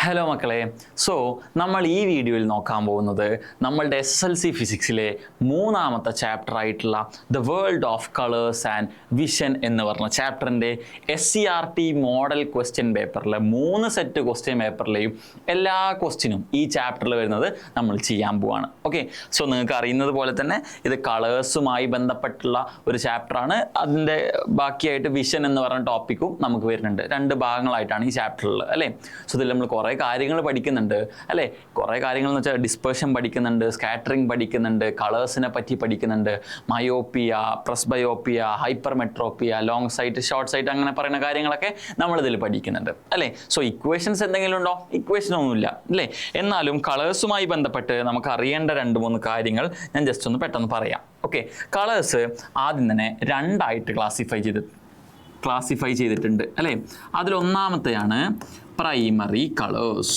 Hello മക്കളെ, so നമ്മൾ ഈ വീഡിയോയിൽ നോക്കാൻ പോകുന്നത് നമ്മളുടെ SSLC ഫിസിക്സിലെ മൂന്നാമത്തെ ചാപ്റ്റർ ആയിട്ടുള്ള the world of colours and vision എന്ന് പറഞ്ഞ ചാപ്റ്ററിൻ്റെ SCRT മോഡൽ ക്വസ്റ്റ്യൻ പേപ്പറിലെ 3 സെറ്റ് ക്വസ്റ്റ്യൻ പേപ്പറിലെയും എല്ലാ ക്വസ്റ്റ്യനും ഈ ചാപ്റ്ററിൽ വരുന്നത് നമ്മൾ ചെയ്യാൻ പോവാണ്. ഓക്കെ, സോ നിങ്ങൾക്ക് അറിയുന്നത് പോലെ തന്നെ ഇത് കളേഴ്സുമായി ബന്ധപ്പെട്ടുള്ള ഒരു ചാപ്റ്ററാണ്. അതിൻ്റെ ബാക്കിയായിട്ട് വിഷൻ എന്ന് പറഞ്ഞ ടോപ്പിക്കും നമുക്ക് വരുന്നുണ്ട്. 2 ഭാഗങ്ങളായിട്ടാണ് ഈ ചാപ്റ്ററിൽ അല്ലേ. സോ ഇതിൽ നമ്മൾ കുറേ കാര്യങ്ങൾ പഠിക്കുന്നുണ്ട് അല്ലേ. കുറേ കാര്യങ്ങൾ എന്ന് വെച്ചാൽ ഡിസ്പേർഷൻ പഠിക്കുന്നുണ്ട്, സ്കാറ്ററിങ് പഠിക്കുന്നുണ്ട്, കളേഴ്സിനെ പറ്റി പഠിക്കുന്നുണ്ട്, myopia, presbyopia, hypermetropia, long site, short sight, അങ്ങനെ പറയുന്ന കാര്യങ്ങളൊക്കെ നമ്മളിതിൽ പഠിക്കുന്നുണ്ട് അല്ലേ. സോ ഇക്വേഷൻസ് എന്തെങ്കിലും ഉണ്ടോ? ഇക്വേഷൻ ഒന്നുമില്ല അല്ലേ. എന്നാലും കളേഴ്സുമായി ബന്ധപ്പെട്ട് നമുക്ക് അറിയേണ്ട 2-3 കാര്യങ്ങൾ ഞാൻ ജസ്റ്റ് ഒന്ന് പെട്ടെന്ന് പറയാം. ഓക്കെ, കളേഴ്സ് ആദ്യം തന്നെ 2ആയിട്ട് ക്ലാസിഫൈ ചെയ്തിട്ടുണ്ട് അല്ലേ. അതിലൊന്നാമത്തെയാണ് primary colours.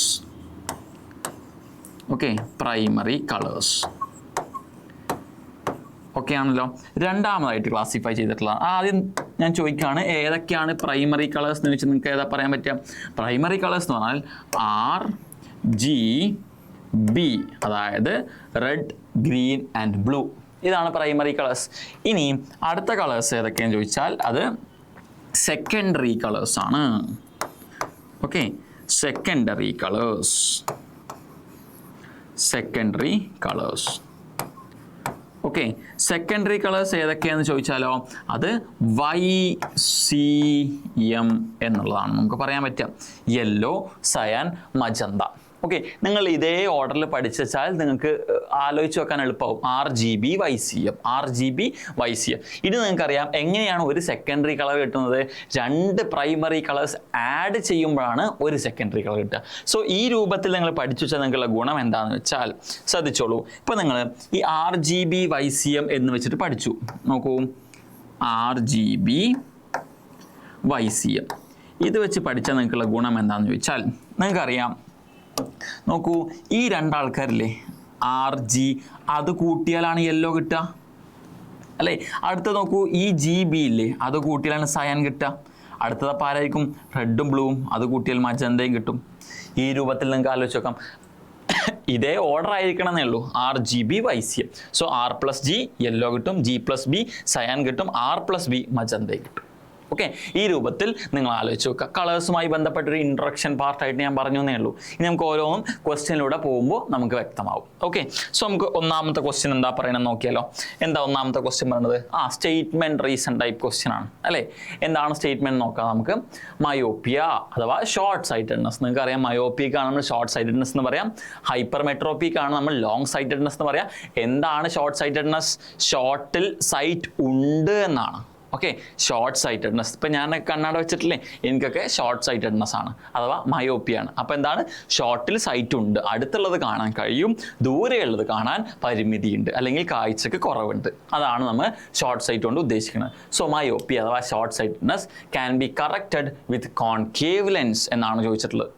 Okay, primary colours okay ആണല്ലോ. രണ്ടാമതായിട്ട് ക്ലാസിഫൈ ചെയ്തിട്ടുള്ളത് ആദ്യം ഞാൻ ചോദിക്കുകയാണ്, ഏതൊക്കെയാണ് പ്രൈമറി കളേഴ്സ് എന്ന് വെച്ചാൽ നിങ്ങൾക്ക് ഏതാ പറയാൻ പറ്റുക? പ്രൈമറി കളേഴ്സ് എന്ന് പറഞ്ഞാൽ RGB, അതായത് റെഡ്, ഗ്രീൻ ആൻഡ് ബ്ലൂ. ഇതാണ് പ്രൈമറി കളേഴ്സ്. ഇനി അടുത്ത കളേഴ്സ് ഏതൊക്കെയാണെന്ന് ചോദിച്ചാൽ അത് സെക്കൻഡറി കളേഴ്സ് ആണ്. Okay, secondary colours. Okay, secondary colours ഏതൊക്കെയാണെന്ന് ചോദിച്ചാലോ അത് YCM എന്നുള്ളതാണ് നമുക്ക് പറയാൻ പറ്റുക. Yellow, cyan, magenta. ഓക്കെ, നിങ്ങൾ ഇതേ ഓർഡറിൽ പഠിച്ചു വെച്ചാൽ നിങ്ങൾക്ക് ആലോചിച്ച് വെക്കാൻ എളുപ്പമാവും. RGB, YCM. ഇത് നിങ്ങൾക്കറിയാം എങ്ങനെയാണ് ഒരു സെക്കൻഡറി കളർ കിട്ടുന്നത്. 2 പ്രൈമറി കളേഴ്സ് ആഡ് ചെയ്യുമ്പോഴാണ് ഒരു സെക്കൻഡറി കളർ കിട്ടുക. സോ ഈ രൂപത്തിൽ നിങ്ങൾ പഠിച്ചു വെച്ചാൽ നിങ്ങൾക്കുള്ള ഗുണം എന്താണെന്ന് വെച്ചാൽ ശ്രദ്ധിച്ചോളൂ. ഇപ്പോൾ നിങ്ങൾ ഈ RGB, YCM എന്ന് വെച്ചിട്ട് പഠിച്ചു നോക്കൂ. RGB, YCM ഇത് വെച്ച് പഠിച്ചാൽ നിങ്ങൾക്കുള്ള ഗുണം എന്താണെന്ന് ചോദിച്ചാൽ നിങ്ങൾക്കറിയാം. നോക്കൂ, ഈ 2 ആൾക്കാരില്ലേ RG, അത് കൂട്ടിയാലാണ് യെല്ലോ കിട്ടുക അല്ലേ. അടുത്ത നോക്കൂ, ഈ GB ഇല്ലേ, അത് കൂട്ടിയാലാണ് സയാൻ കിട്ടുക. അടുത്തത് അപ്പോൾ ആരായിരിക്കും? റെഡും ബ്ലൂവും, അത് കൂട്ടിയാൽ മജന്തയും കിട്ടും. ഈ രൂപത്തിൽ നിങ്ങൾക്ക് ആലോചിച്ച് നോക്കാം. ഇതേ ഓർഡർ ആയിരിക്കണം എന്നേ ഉള്ളൂ. RGB, YCM. So R+G yellow കിട്ടും, G+B സയാൻ കിട്ടും, R+B മജന്തയും കിട്ടും. ഓക്കെ, ഈ രൂപത്തിൽ നിങ്ങൾ ആലോചിച്ച് നോക്കുക. കളേഴ്സുമായി ബന്ധപ്പെട്ടൊരു ഇൻട്രൊഡക്ഷൻ പാർട്ടായിട്ട് ഞാൻ പറഞ്ഞു എന്നേ ഉള്ളൂ. ഇനി നമുക്ക് ഓരോന്നും ക്വസ്റ്റ്യനിലൂടെ പോകുമ്പോൾ നമുക്ക് വ്യക്തമാവും. ഓക്കെ, സോ നമുക്ക് ഒന്നാമത്തെ ക്വസ്റ്റ്യൻ എന്താ പറയണം നോക്കിയാലോ. എന്താ ഒന്നാമത്തെ ക്വസ്റ്റ്യൻ പറയുന്നത്? സ്റ്റേറ്റ്മെന്റ് റീസൺ ടൈപ്പ് ക്വസ്റ്റ്യൻ ആണ് അല്ലേ. എന്താണ് സ്റ്റേറ്റ്മെന്റ് നോക്കാം നമുക്ക്. മയോപ്പിയ അഥവാ ഷോർട്ട് സൈറ്റഡ്നെസ്. നിങ്ങൾക്ക് അറിയാം, മയോപ്പിയക്കാണ് നമ്മൾ ഷോർട്ട് സൈറ്റഡ്നെസ് എന്ന് പറയാം. ഹൈപ്പർമെട്രോപ്പിക്കാണ് നമ്മൾ ലോങ് സൈറ്റഡ്നെസ് എന്ന് പറയാം. എന്താണ് ഷോർട്ട് സൈറ്റഡ്നെസ്? ഷോർട്ടിൽ സൈറ്റ് ഉണ്ട് എന്നാണ്. Okay, short sightedness. ഇപ്പം ഞാൻ കണ്ണാട വെച്ചിട്ടില്ലേ, എനിക്കൊക്കെ ഷോർട്ട് സൈറ്റഡ്നെസ് ആണ് അഥവാ മയോപ്പിയാണ്. അപ്പം എന്താണ്? ഷോർട്ടിൽ സൈറ്റ് ഉണ്ട്, അടുത്തുള്ളത് കാണാൻ കഴിയും, ദൂരെയുള്ളത് കാണാൻ പരിമിതിയുണ്ട് അല്ലെങ്കിൽ കാഴ്ചക്ക് കുറവുണ്ട്. അതാണ് നമ്മൾ ഷോർട്ട് സൈറ്റ് കൊണ്ട് ഉദ്ദേശിക്കുന്നത്. സോ മയോപ്പിയ അഥവാ short sightedness can be corrected with concave lens എന്നാണ് ചോദിച്ചിട്ടുള്ളത്.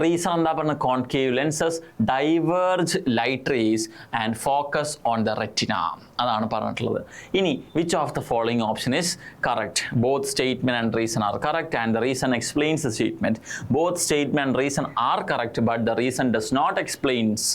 റീസൺ എന്താ പറഞ്ഞത്? Concave lenses diverge light rays and focus on the retina, അതാണ് പറഞ്ഞിട്ടുള്ളത്. ഇനി which of the following option is correct? Both statement and reason are correct and the reason explains the statement. Both statement and reason are correct but the reason does not explains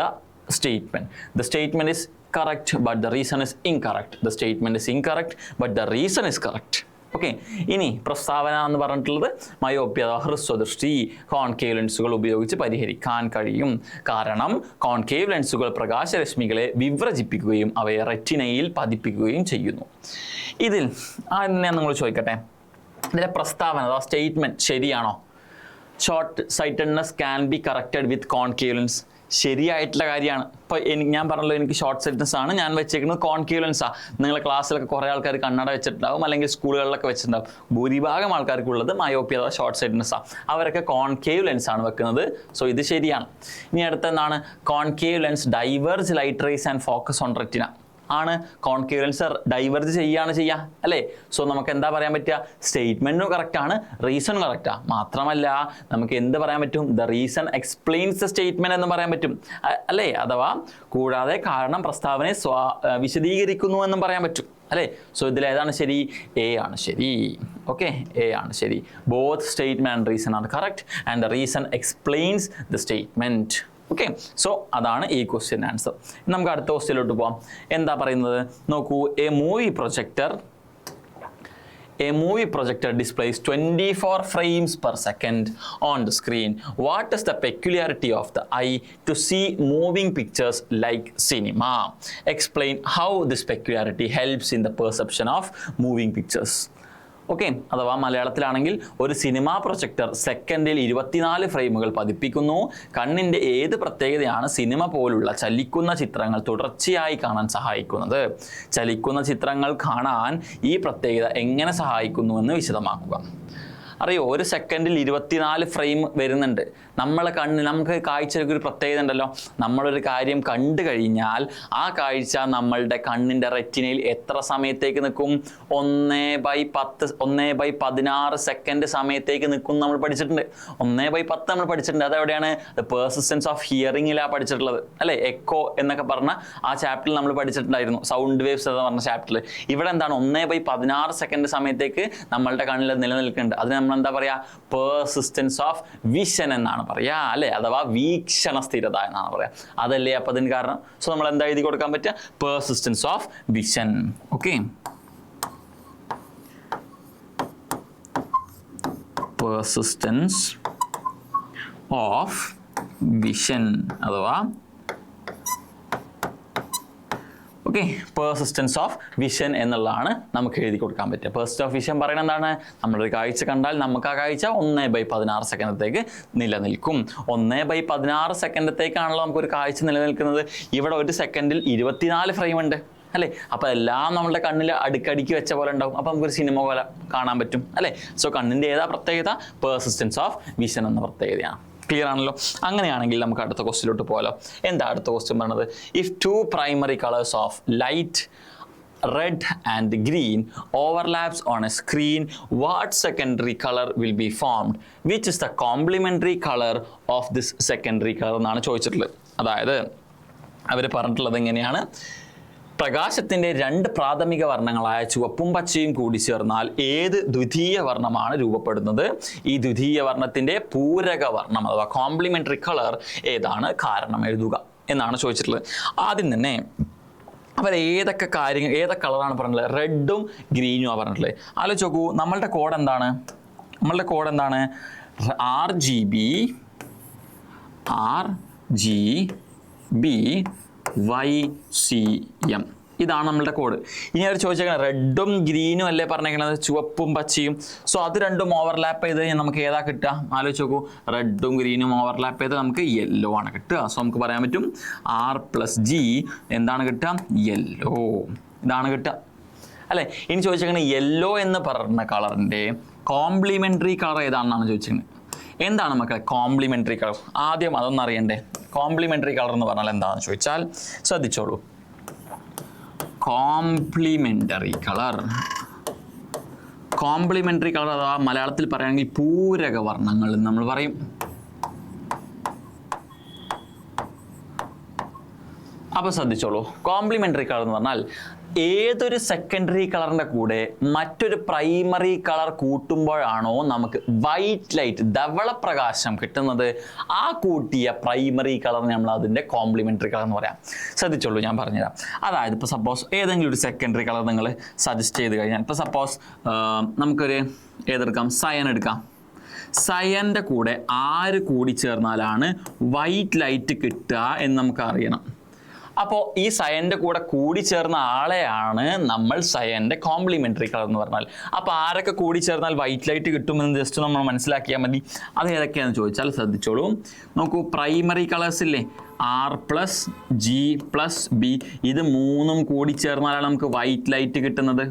the statement. The statement is correct but the reason is incorrect. The statement is incorrect but the reason is correct. Okay, ഇനി പ്രസ്താവന എന്ന് പറഞ്ഞിട്ടുള്ളത് myopia അഥവാ ഹ്രസ്വദൃഷ്ടി concave ലെൻസുകൾ ഉപയോഗിച്ച് പരിഹരിക്കാൻ കഴിയും. കാരണം കോൺകേവ് ലെൻസുകൾ പ്രകാശരശ്മികളെ വിവ്രജിപ്പിക്കുകയും അവയെ റെറ്റിനയിൽ പതിപ്പിക്കുകയും ചെയ്യുന്നു. ഇതിൽ ഞാൻ നിങ്ങൾ ചോദിക്കട്ടെ, ഇതിലെ പ്രസ്താവന അഥവാ സ്റ്റേറ്റ്മെന്റ് ശരിയാണോ? Short sightedness can be corrected with concave lens ശരിയായിട്ടുള്ള കാര്യമാണ്. ഇപ്പോൾ ഞാൻ പറഞ്ഞല്ലോ, എനിക്ക് ഷോർട്ട് സൈറ്റ്നെസ് ആണ്, ഞാൻ വെച്ചേക്കുന്നത് കോൺകേവ് ലെൻസാണ്. നിങ്ങളെ ക്ലാസ്സിലൊക്കെ കുറേ ആൾക്കാർ കണ്ണട വെച്ചിട്ടുണ്ടാവും അല്ലെങ്കിൽ സ്കൂളുകളിലൊക്കെ വെച്ചിട്ടുണ്ടാവും. ഭൂരിഭാഗം ആൾക്കാർക്കുള്ളത് മയോപ്പിയ അഥവാ ഷോർട്ട് സൈറ്റ്നെസ്സാണ്. അവരൊക്കെ കോൺകേവ് ലെൻസാണ് വെക്കുന്നത്. സോ ഇത് ശരിയാണ്. ഇനി അടുത്ത എന്താണ്? Concave lens diverge light rays and focus on retina. ആണ് കോൺകേവ് ലെൻസ് ഡൈവേർജ് ചെയ്യുക അല്ലേ. സോ നമുക്ക് എന്താ പറയാൻ പറ്റുക? സ്റ്റേറ്റ്മെന്റും കറക്റ്റാണ്, റീസണും കറക്റ്റാണ്. മാത്രമല്ല നമുക്ക് എന്ത് പറയാൻ പറ്റും? The reason explains the statement എന്ന് പറയാൻ പറ്റും അല്ലേ. അഥവാ കൂടാതെ കാരണം പ്രസ്താവനയെ വിശദീകരിക്കുന്നു എന്നും പറയാൻ പറ്റും അല്ലേ? സോ ഇതിൽ ഏതാണ് ശരി? എ ആണ് ശരി. ഓക്കെ, എ ആണ് ശരി. Both statement and reason are correct and the reason explains the statement. Okay, so അതാണ് ഈ ക്വസ്റ്റ്യൻ ആൻസർ. നമുക്ക് അടുത്ത ക്വസ്റ്റ്യനിലോട്ട് പോവാം. എന്താ പറയുന്നത് നോക്കൂ. A movie projector displays 24 frames per second on the screen. What is the peculiarity of the eye to see moving pictures like cinema? Explain how this peculiarity helps in the perception of moving pictures. Okay, അഥവാ മലയാളത്തിലാണെങ്കിൽ ഒരു cinema projector സെക്കൻഡിൽ 24 ഫ്രെയിമുകൾ പതിപ്പിക്കുന്നു. കണ്ണിൻ്റെ ഏത് പ്രത്യേകതയാണ് cinema പോലുള്ള ചലിക്കുന്ന ചിത്രങ്ങൾ തുടർച്ചയായി കാണാൻ സഹായിക്കുന്നത്? ചലിക്കുന്ന ചിത്രങ്ങൾ കാണാൻ ഈ പ്രത്യേകത എങ്ങനെ സഹായിക്കുന്നുവെന്ന് വിശദമാക്കുക. അറിയോ, ഒരു സെക്കൻഡിൽ 24 ഫ്രെയിം വരുന്നുണ്ട്. നമുക്ക് കാഴ്ചയ്ക്ക് ഒരു പ്രത്യേകത ഉണ്ടല്ലോ. നമ്മളൊരു കാര്യം കണ്ടു കഴിഞ്ഞാൽ ആ കാഴ്ച നമ്മളുടെ കണ്ണിൻ്റെ റെറ്റിനയിൽ എത്ര സമയത്തേക്ക് നിൽക്കും? 1/16 സെക്കൻഡ് സമയത്തേക്ക് നിൽക്കും നമ്മൾ പഠിച്ചിട്ടുണ്ട്. 1/10 നമ്മൾ പഠിച്ചിട്ടുണ്ട്. അതെവിടെയാണ്? പെർസിസ്റ്റൻസ് ഓഫ് ഹിയറിംഗിലാണ് പഠിച്ചിട്ടുള്ളത് അല്ലേ? എക്കോ എന്നൊക്കെ പറഞ്ഞ ആ ചാപ്റ്ററിൽ നമ്മൾ പഠിച്ചിട്ടുണ്ടായിരുന്നു. സൗണ്ട് വേവ്സ് എന്ന് പറഞ്ഞ ചാപ്റ്ററിൽ. ഇവിടെ എന്താണ്? 1/16 സെക്കൻഡ് സമയത്തേക്ക് നമ്മളുടെ കണ്ണിൽ നിലനിൽക്കുന്നുണ്ട്. അതിന് നമ്മൾ എന്താ പറയാ? പെർസിസ്റ്റൻസ് ഓഫ് വിഷൻ എന്നാണ് പറയാ അല്ലെ? അഥവാ വീക്ഷണ സ്ഥിരത എന്നാണ് പറയാ. അതല്ലേ അപ്പൊ അതിന് കാരണം. സോ നമ്മൾ എന്താ എഴുതി കൊടുക്കാൻ പറ്റുക? Persistence of vision. Okay, persistence of vision അഥവാ ഓക്കെ, പെർസിസ്റ്റൻസ് ഓഫ് വിഷൻ എന്നുള്ളതാണ് നമുക്ക് എഴുതി കൊടുക്കാൻ പറ്റുക. പെർസിസ്റ്റൻസ് ഓഫ് വിഷൻ പറയുന്നത് എന്താണ്? നമ്മളൊരു കാഴ്ച കണ്ടാൽ നമുക്ക് ആ കാഴ്ച 1/16 സെക്കൻഡത്തേക്ക് നിലനിൽക്കും. 1/16 സെക്കൻഡത്തേക്കാണല്ലോ നമുക്കൊരു കാഴ്ച നിലനിൽക്കുന്നത്. ഇവിടെ ഒരു സെക്കൻഡിൽ 24 ഫ്രെയിം ഉണ്ട് അല്ലേ? അപ്പോൾ എല്ലാം നമ്മളുടെ കണ്ണിൽ അടുക്കടിക്ക് വെച്ച പോലെ ഉണ്ടാവും. അപ്പോൾ നമുക്കൊരു സിനിമ പോലെ കാണാൻ പറ്റും അല്ലേ? സോ കണ്ണിൻ്റെ ഏതാ പ്രത്യേകത? പെർസിസ്റ്റൻസ് ഓഫ് വിഷൻ എന്ന പ്രത്യേകതയാണ്. ക്ലിയർ ആണല്ലോ? അങ്ങനെയാണെങ്കിൽ നമുക്ക് അടുത്ത ക്വസ്റ്റ്യനിലോട്ട് പോകാലോ. എന്താ അടുത്ത ക്വസ്റ്റ്യൻ പറയുന്നത്? If 2 primary colors of light red and green overlaps on a screen, what secondary color will be formed? Which is the complementary color of this secondary color എന്നാണ് ചോദിച്ചിട്ടുള്ളത്. അതായത് അവർ പറഞ്ഞിട്ടുള്ളത് എങ്ങനെയാണ്? പ്രകാശത്തിൻ്റെ 2 പ്രാഥമിക വർണ്ണങ്ങളായ ചുവപ്പും പച്ചയും കൂടി ചേർന്നാൽ ഏത് ദ്വിതീയ വർണ്ണമാണ് രൂപപ്പെടുന്നത്? ഈ ദ്വിതീയ വർണ്ണത്തിൻ്റെ പൂരക വർണ്ണം അഥവാ കോംപ്ലിമെൻ്ററി കളർ ഏതാണ്? കാരണം എഴുതുക എന്നാണ് ചോദിച്ചിട്ടുള്ളത്. ആദ്യം തന്നെ അവർ ഏതൊക്കെ കളറാണ് പറഞ്ഞിട്ടുള്ളത്? റെഡും ഗ്രീനുമാണ് പറഞ്ഞിട്ടുള്ളത്. ആലോചിച്ച് നോക്കൂ, നമ്മളുടെ കോഡ് എന്താണ്? RGB YCM. ഇതാണ് നമ്മളുടെ കോഡ്. ഇനി അവർ ചോദിച്ചേക്കുന്നത് റെഡും ഗ്രീനും അല്ലേ പറഞ്ഞേക്കണത്? ചുവപ്പും പച്ചയും. സോ അത് രണ്ടും ഓവർലാപ്പ് ചെയ്ത് കഴിഞ്ഞാൽ നമുക്ക് ഏതാ കിട്ടുക? ആലോചിച്ച് നോക്കൂ, റെഡും ഗ്രീനും ഓവർലാപ്പ് ചെയ്ത് നമുക്ക് യെല്ലോ ആണ് കിട്ടുക. സോ നമുക്ക് പറയാൻ പറ്റും R+G എന്താണ് കിട്ടുക? യെല്ലോ. ഇതാണ് കിട്ടുക അല്ലേ? ഇനി ചോദിച്ചേക്കുന്നത് യെല്ലോ എന്ന് പറഞ്ഞ കളറിൻ്റെ കോംപ്ലിമെൻ്ററി കളർ ഏതാണെന്നാണ് ചോദിച്ചത്. എന്താണ് മക്കളെ കോംപ്ലിമെൻ്ററി കളർ? ആദ്യം അതൊന്നും അറിയണ്ടേ. കോംപ്ലിമെൻ്ററി കളർ എന്ന് പറഞ്ഞാൽ എന്താണെന്ന് ചോദിച്ചാൽ ശ്രദ്ധിച്ചോളൂ. കോംപ്ലിമെൻ്ററി കളർ അഥവാ മലയാളത്തിൽ പറയുകയാണെങ്കിൽ പൂരക വർണ്ണങ്ങൾ എന്ന് നമ്മൾ പറയും. അപ്പോൾ ശ്രദ്ധിച്ചോളൂ, കോംപ്ലിമെൻ്ററി കളർ എന്ന് പറഞ്ഞാൽ ഏതൊരു സെക്കൻഡറി കളറിൻ്റെ കൂടെ മറ്റൊരു പ്രൈമറി കളർ കൂട്ടുമ്പോഴാണോ നമുക്ക് വൈറ്റ് ലൈറ്റ് ധവളപ്രകാശം കിട്ടുന്നത്, ആ കൂട്ടിയ പ്രൈമറി കളർ നമ്മൾ അതിൻ്റെ കോംപ്ലിമെൻ്ററി കളർ എന്ന് പറയാം. ശ്രദ്ധിച്ചോളൂ, ഞാൻ പറഞ്ഞുതരാം. അതായത് ഇപ്പോൾ സപ്പോസ് ഏതെങ്കിലും ഒരു സെക്കൻഡറി കളർ നിങ്ങൾ സജസ്റ്റ് ചെയ്ത് കഴിഞ്ഞാൽ, ഇപ്പോൾ സപ്പോസ് നമുക്കൊരു ഏതെടുക്കാം? സയൻ എടുക്കാം. സയൻ്റെ കൂടെ ആര് കൂടി ചേർന്നാലാണ് വൈറ്റ് ലൈറ്റ് കിട്ടുക എന്ന് നമുക്ക് അറിയണം. അപ്പോൾ ഈ സയൻ്റെ കൂടെ കൂടി ചേർന്ന ആളെയാണ് നമ്മൾ സയൻ്റെ കോംപ്ലിമെൻ്ററി കളർ എന്ന് പറഞ്ഞാൽ. അപ്പോൾ ആരൊക്കെ കൂടി ചേർന്നാൽ വൈറ്റ് ലൈറ്റ് കിട്ടുമെന്ന് ജസ്റ്റ് നമ്മൾ മനസ്സിലാക്കിയാൽ മതി. അത് ഏതൊക്കെയാണെന്ന് ചോദിച്ചാൽ ശ്രദ്ധിച്ചോളൂ. നോക്കൂ, പ്രൈമറി കളേഴ്സ് ഇല്ലേ, R+G+B, ഇത് 3ഉം കൂടി ചേർന്നാലാണ് നമുക്ക് വൈറ്റ് ലൈറ്റ് കിട്ടുന്നത്.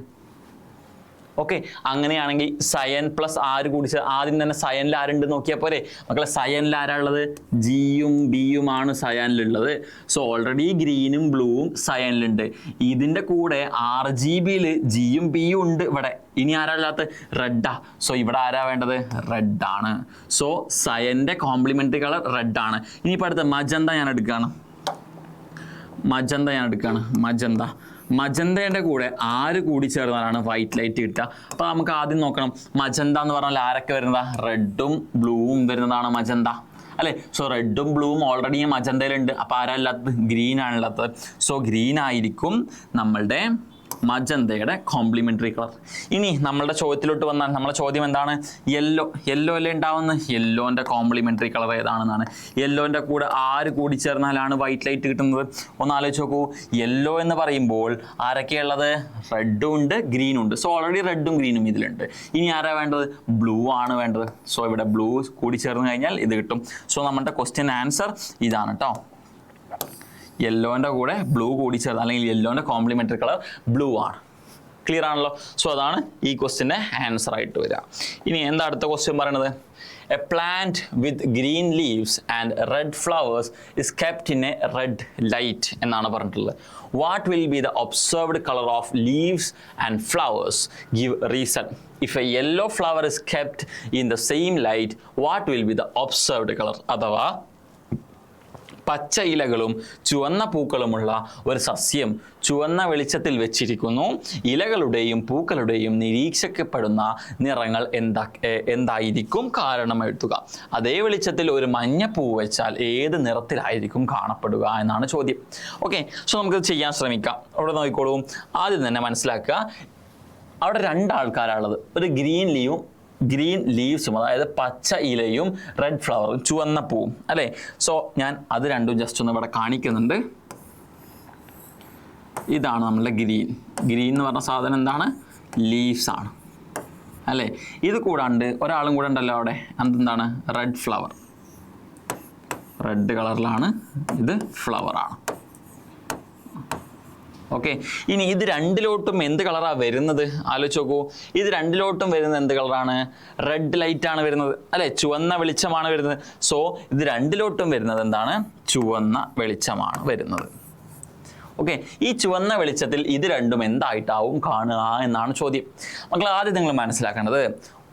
ഓക്കെ, അങ്ങനെയാണെങ്കിൽ സയൻ പ്ലസ് ആര് കൂടി ആദ്യം തന്നെ സയനിൽ ആരുണ്ട് നോക്കിയാൽ പോരെ മക്കളെ? സയനിൽ ആരാളുള്ളത്? ജിയും ബിയുമാണ് സയനിലുള്ളത്. സോ ഓൾറെഡി ഗ്രീനും ബ്ലൂവും സയനിലുണ്ട്. ഇതിൻ്റെ കൂടെ RGBയിൽ ജിയും ബിയും ഉണ്ട് ഇവിടെ. ഇനി ആരാളില്ലാത്ത? റെഡാ. സോ ഇവിടെ ആരാ വേണ്ടത്? റെഡാണ്. സോ സയൻ്റെ കോംപ്ലിമെൻ്ററി കളർ റെഡാണ്. ഇനിയിപ്പോൾ അടുത്ത മജന്ത ഞാൻ എടുക്കുകയാണ്. മജന്തയുടെ കൂടെ ആര് കൂടി ചേർന്നാലാണ് വൈറ്റ് ലൈറ്റ് കിട്ടുക? അപ്പോൾ നമുക്ക് ആദ്യം നോക്കണം, മജന്ത എന്ന് പറഞ്ഞാൽ ആരൊക്കെ വരുന്നതാ? റെഡും ബ്ലൂവും വരുന്നതാണ് മജന്ത അല്ലേ? സോ റെഡും ബ്ലൂവും ഓൾറെഡി മജന്തയിലുണ്ട്. അപ്പോൾ ആരല്ലാത്തത്? ഗ്രീൻ ആണുള്ളത്. സോ ഗ്രീൻ ആയിരിക്കും നമ്മളുടെ മജന്തയുടെ കോംപ്ലിമെൻ്ററി കളർ. ഇനി നമ്മളുടെ ചോദ്യത്തിലോട്ട് വന്നാൽ നമ്മളെ ചോദ്യം എന്താണ്? യെല്ലോ അല്ലേ ഉണ്ടാവുന്നത്? യെല്ലോൻ്റെ കോംപ്ലിമെൻ്ററി കളർ ഏതാണെന്നാണ്. യെല്ലോൻ്റെ കൂടെ ആര് കൂടി ചേർന്നാലാണ് വൈറ്റ് ലൈറ്റ് കിട്ടുന്നത്? ഒന്ന് ആലോചിച്ച് നോക്കൂ. യെല്ലോ എന്ന് പറയുമ്പോൾ ആരൊക്കെയുള്ളത്? റെഡും ഉണ്ട്, ഗ്രീനും ഉണ്ട്. സോ ഓൾറെഡി റെഡും ഗ്രീനും ഇതിലുണ്ട്. ഇനി ആരാ വേണ്ടത്? ബ്ലൂ ആണ് വേണ്ടത്. സോ ഇവിടെ ബ്ലൂ കൂടി ചേർന്ന് കഴിഞ്ഞാൽ ഇത് കിട്ടും. സോ നമ്മുടെ ക്വസ്റ്റ്യൻ ആൻസർ ഇതാണ് കേട്ടോ. യെല്ലോൻ്റെ കൂടെ ബ്ലൂ കൂടി ചേർന്ന്, അല്ലെങ്കിൽ യെല്ലോൻ്റെ കോംപ്ലിമെൻ്ററി കളർ ബ്ലൂ ആണ്. ക്ലിയർ ആണല്ലോ? സോ അതാണ് ഈ ക്വസ്റ്റ്യൻ്റെ ആൻസർ ആയിട്ട് വരിക. ഇനി എന്താ അടുത്ത ക്വസ്റ്റ്യൻ പറയണത്? A plant with green leaves and red flowers is kept in A red light എന്നാണ് പറഞ്ഞിട്ടുള്ളത്. What will be the observed colour of leaves and flowers? Give reason. If a yellow flower is kept in the same light, what will be the observed color? അഥവാ പച്ച ഇലകളും ചുവന്ന പൂക്കളുമുള്ള ഒരു സസ്യം ചുവന്ന വെളിച്ചത്തിൽ വെച്ചിരിക്കുന്നു. ഇലകളുടെയും പൂക്കളുടെയും നിരീക്ഷിക്കപ്പെടുന്ന നിറങ്ങൾ എന്തായിരിക്കും? കാരണം എഴുതുക. അതേ വെളിച്ചത്തിൽ ഒരു മഞ്ഞ പൂ വെച്ചാൽ ഏത് നിറത്തിലായിരിക്കും കാണപ്പെടുക എന്നാണ് ചോദ്യം. ഓക്കെ, സോ നമുക്കത് ചെയ്യാൻ ശ്രമിക്കാം. അവിടെ നോക്കിക്കോളൂ. ആദ്യം തന്നെ മനസ്സിലാക്കുക, അവിടെ രണ്ടാൾക്കാരാണുള്ളത്. ഒരു ഗ്രീൻ ലീവ്സും, അതായത് പച്ച ഇലയും റെഡ് ഫ്ലവറും ചുവന്ന പൂവും അല്ലേ? സോ ഞാൻ അത് രണ്ടും ജസ്റ്റ് ഒന്ന് ഇവിടെ കാണിക്കുന്നുണ്ട്. ഇതാണ് നമ്മളുടെ ഗ്രീൻ എന്ന് പറഞ്ഞ സാധനം എന്താണ്? ലീവ്സ് ആണ് അല്ലേ? ഇത് കൂടാണ്ട് ഒരാളും കൂടെ ഉണ്ടല്ലോ അവിടെ, എന്താണ്? Red flower. റെഡ് കളറിലാണ്, ഇത് ഫ്ലവറാണ്. ഓക്കെ, ഇനി ഇത് രണ്ടിലോട്ടും എന്ത് കളറാണ് വരുന്നത്? ആലോചിച്ച് നോക്കൂ. ഇത് രണ്ടിലോട്ടും വരുന്നത് എന്ത് കളറാണ്? റെഡ് ലൈറ്റ് ആണ് വരുന്നത് അല്ലെ? ചുവന്ന വെളിച്ചമാണ് വരുന്നത്. സോ ഇത് രണ്ടിലോട്ടും വരുന്നത് എന്താണ്? ചുവന്ന വെളിച്ചമാണ് വരുന്നത്. ഓക്കെ, ഈ ചുവന്ന വെളിച്ചത്തിൽ ഇത് രണ്ടും എന്തായിട്ടാവും കാണുക എന്നാണ് ചോദ്യം. മക്കൾ ആദ്യം നിങ്ങൾ മനസ്സിലാക്കേണ്ടത്,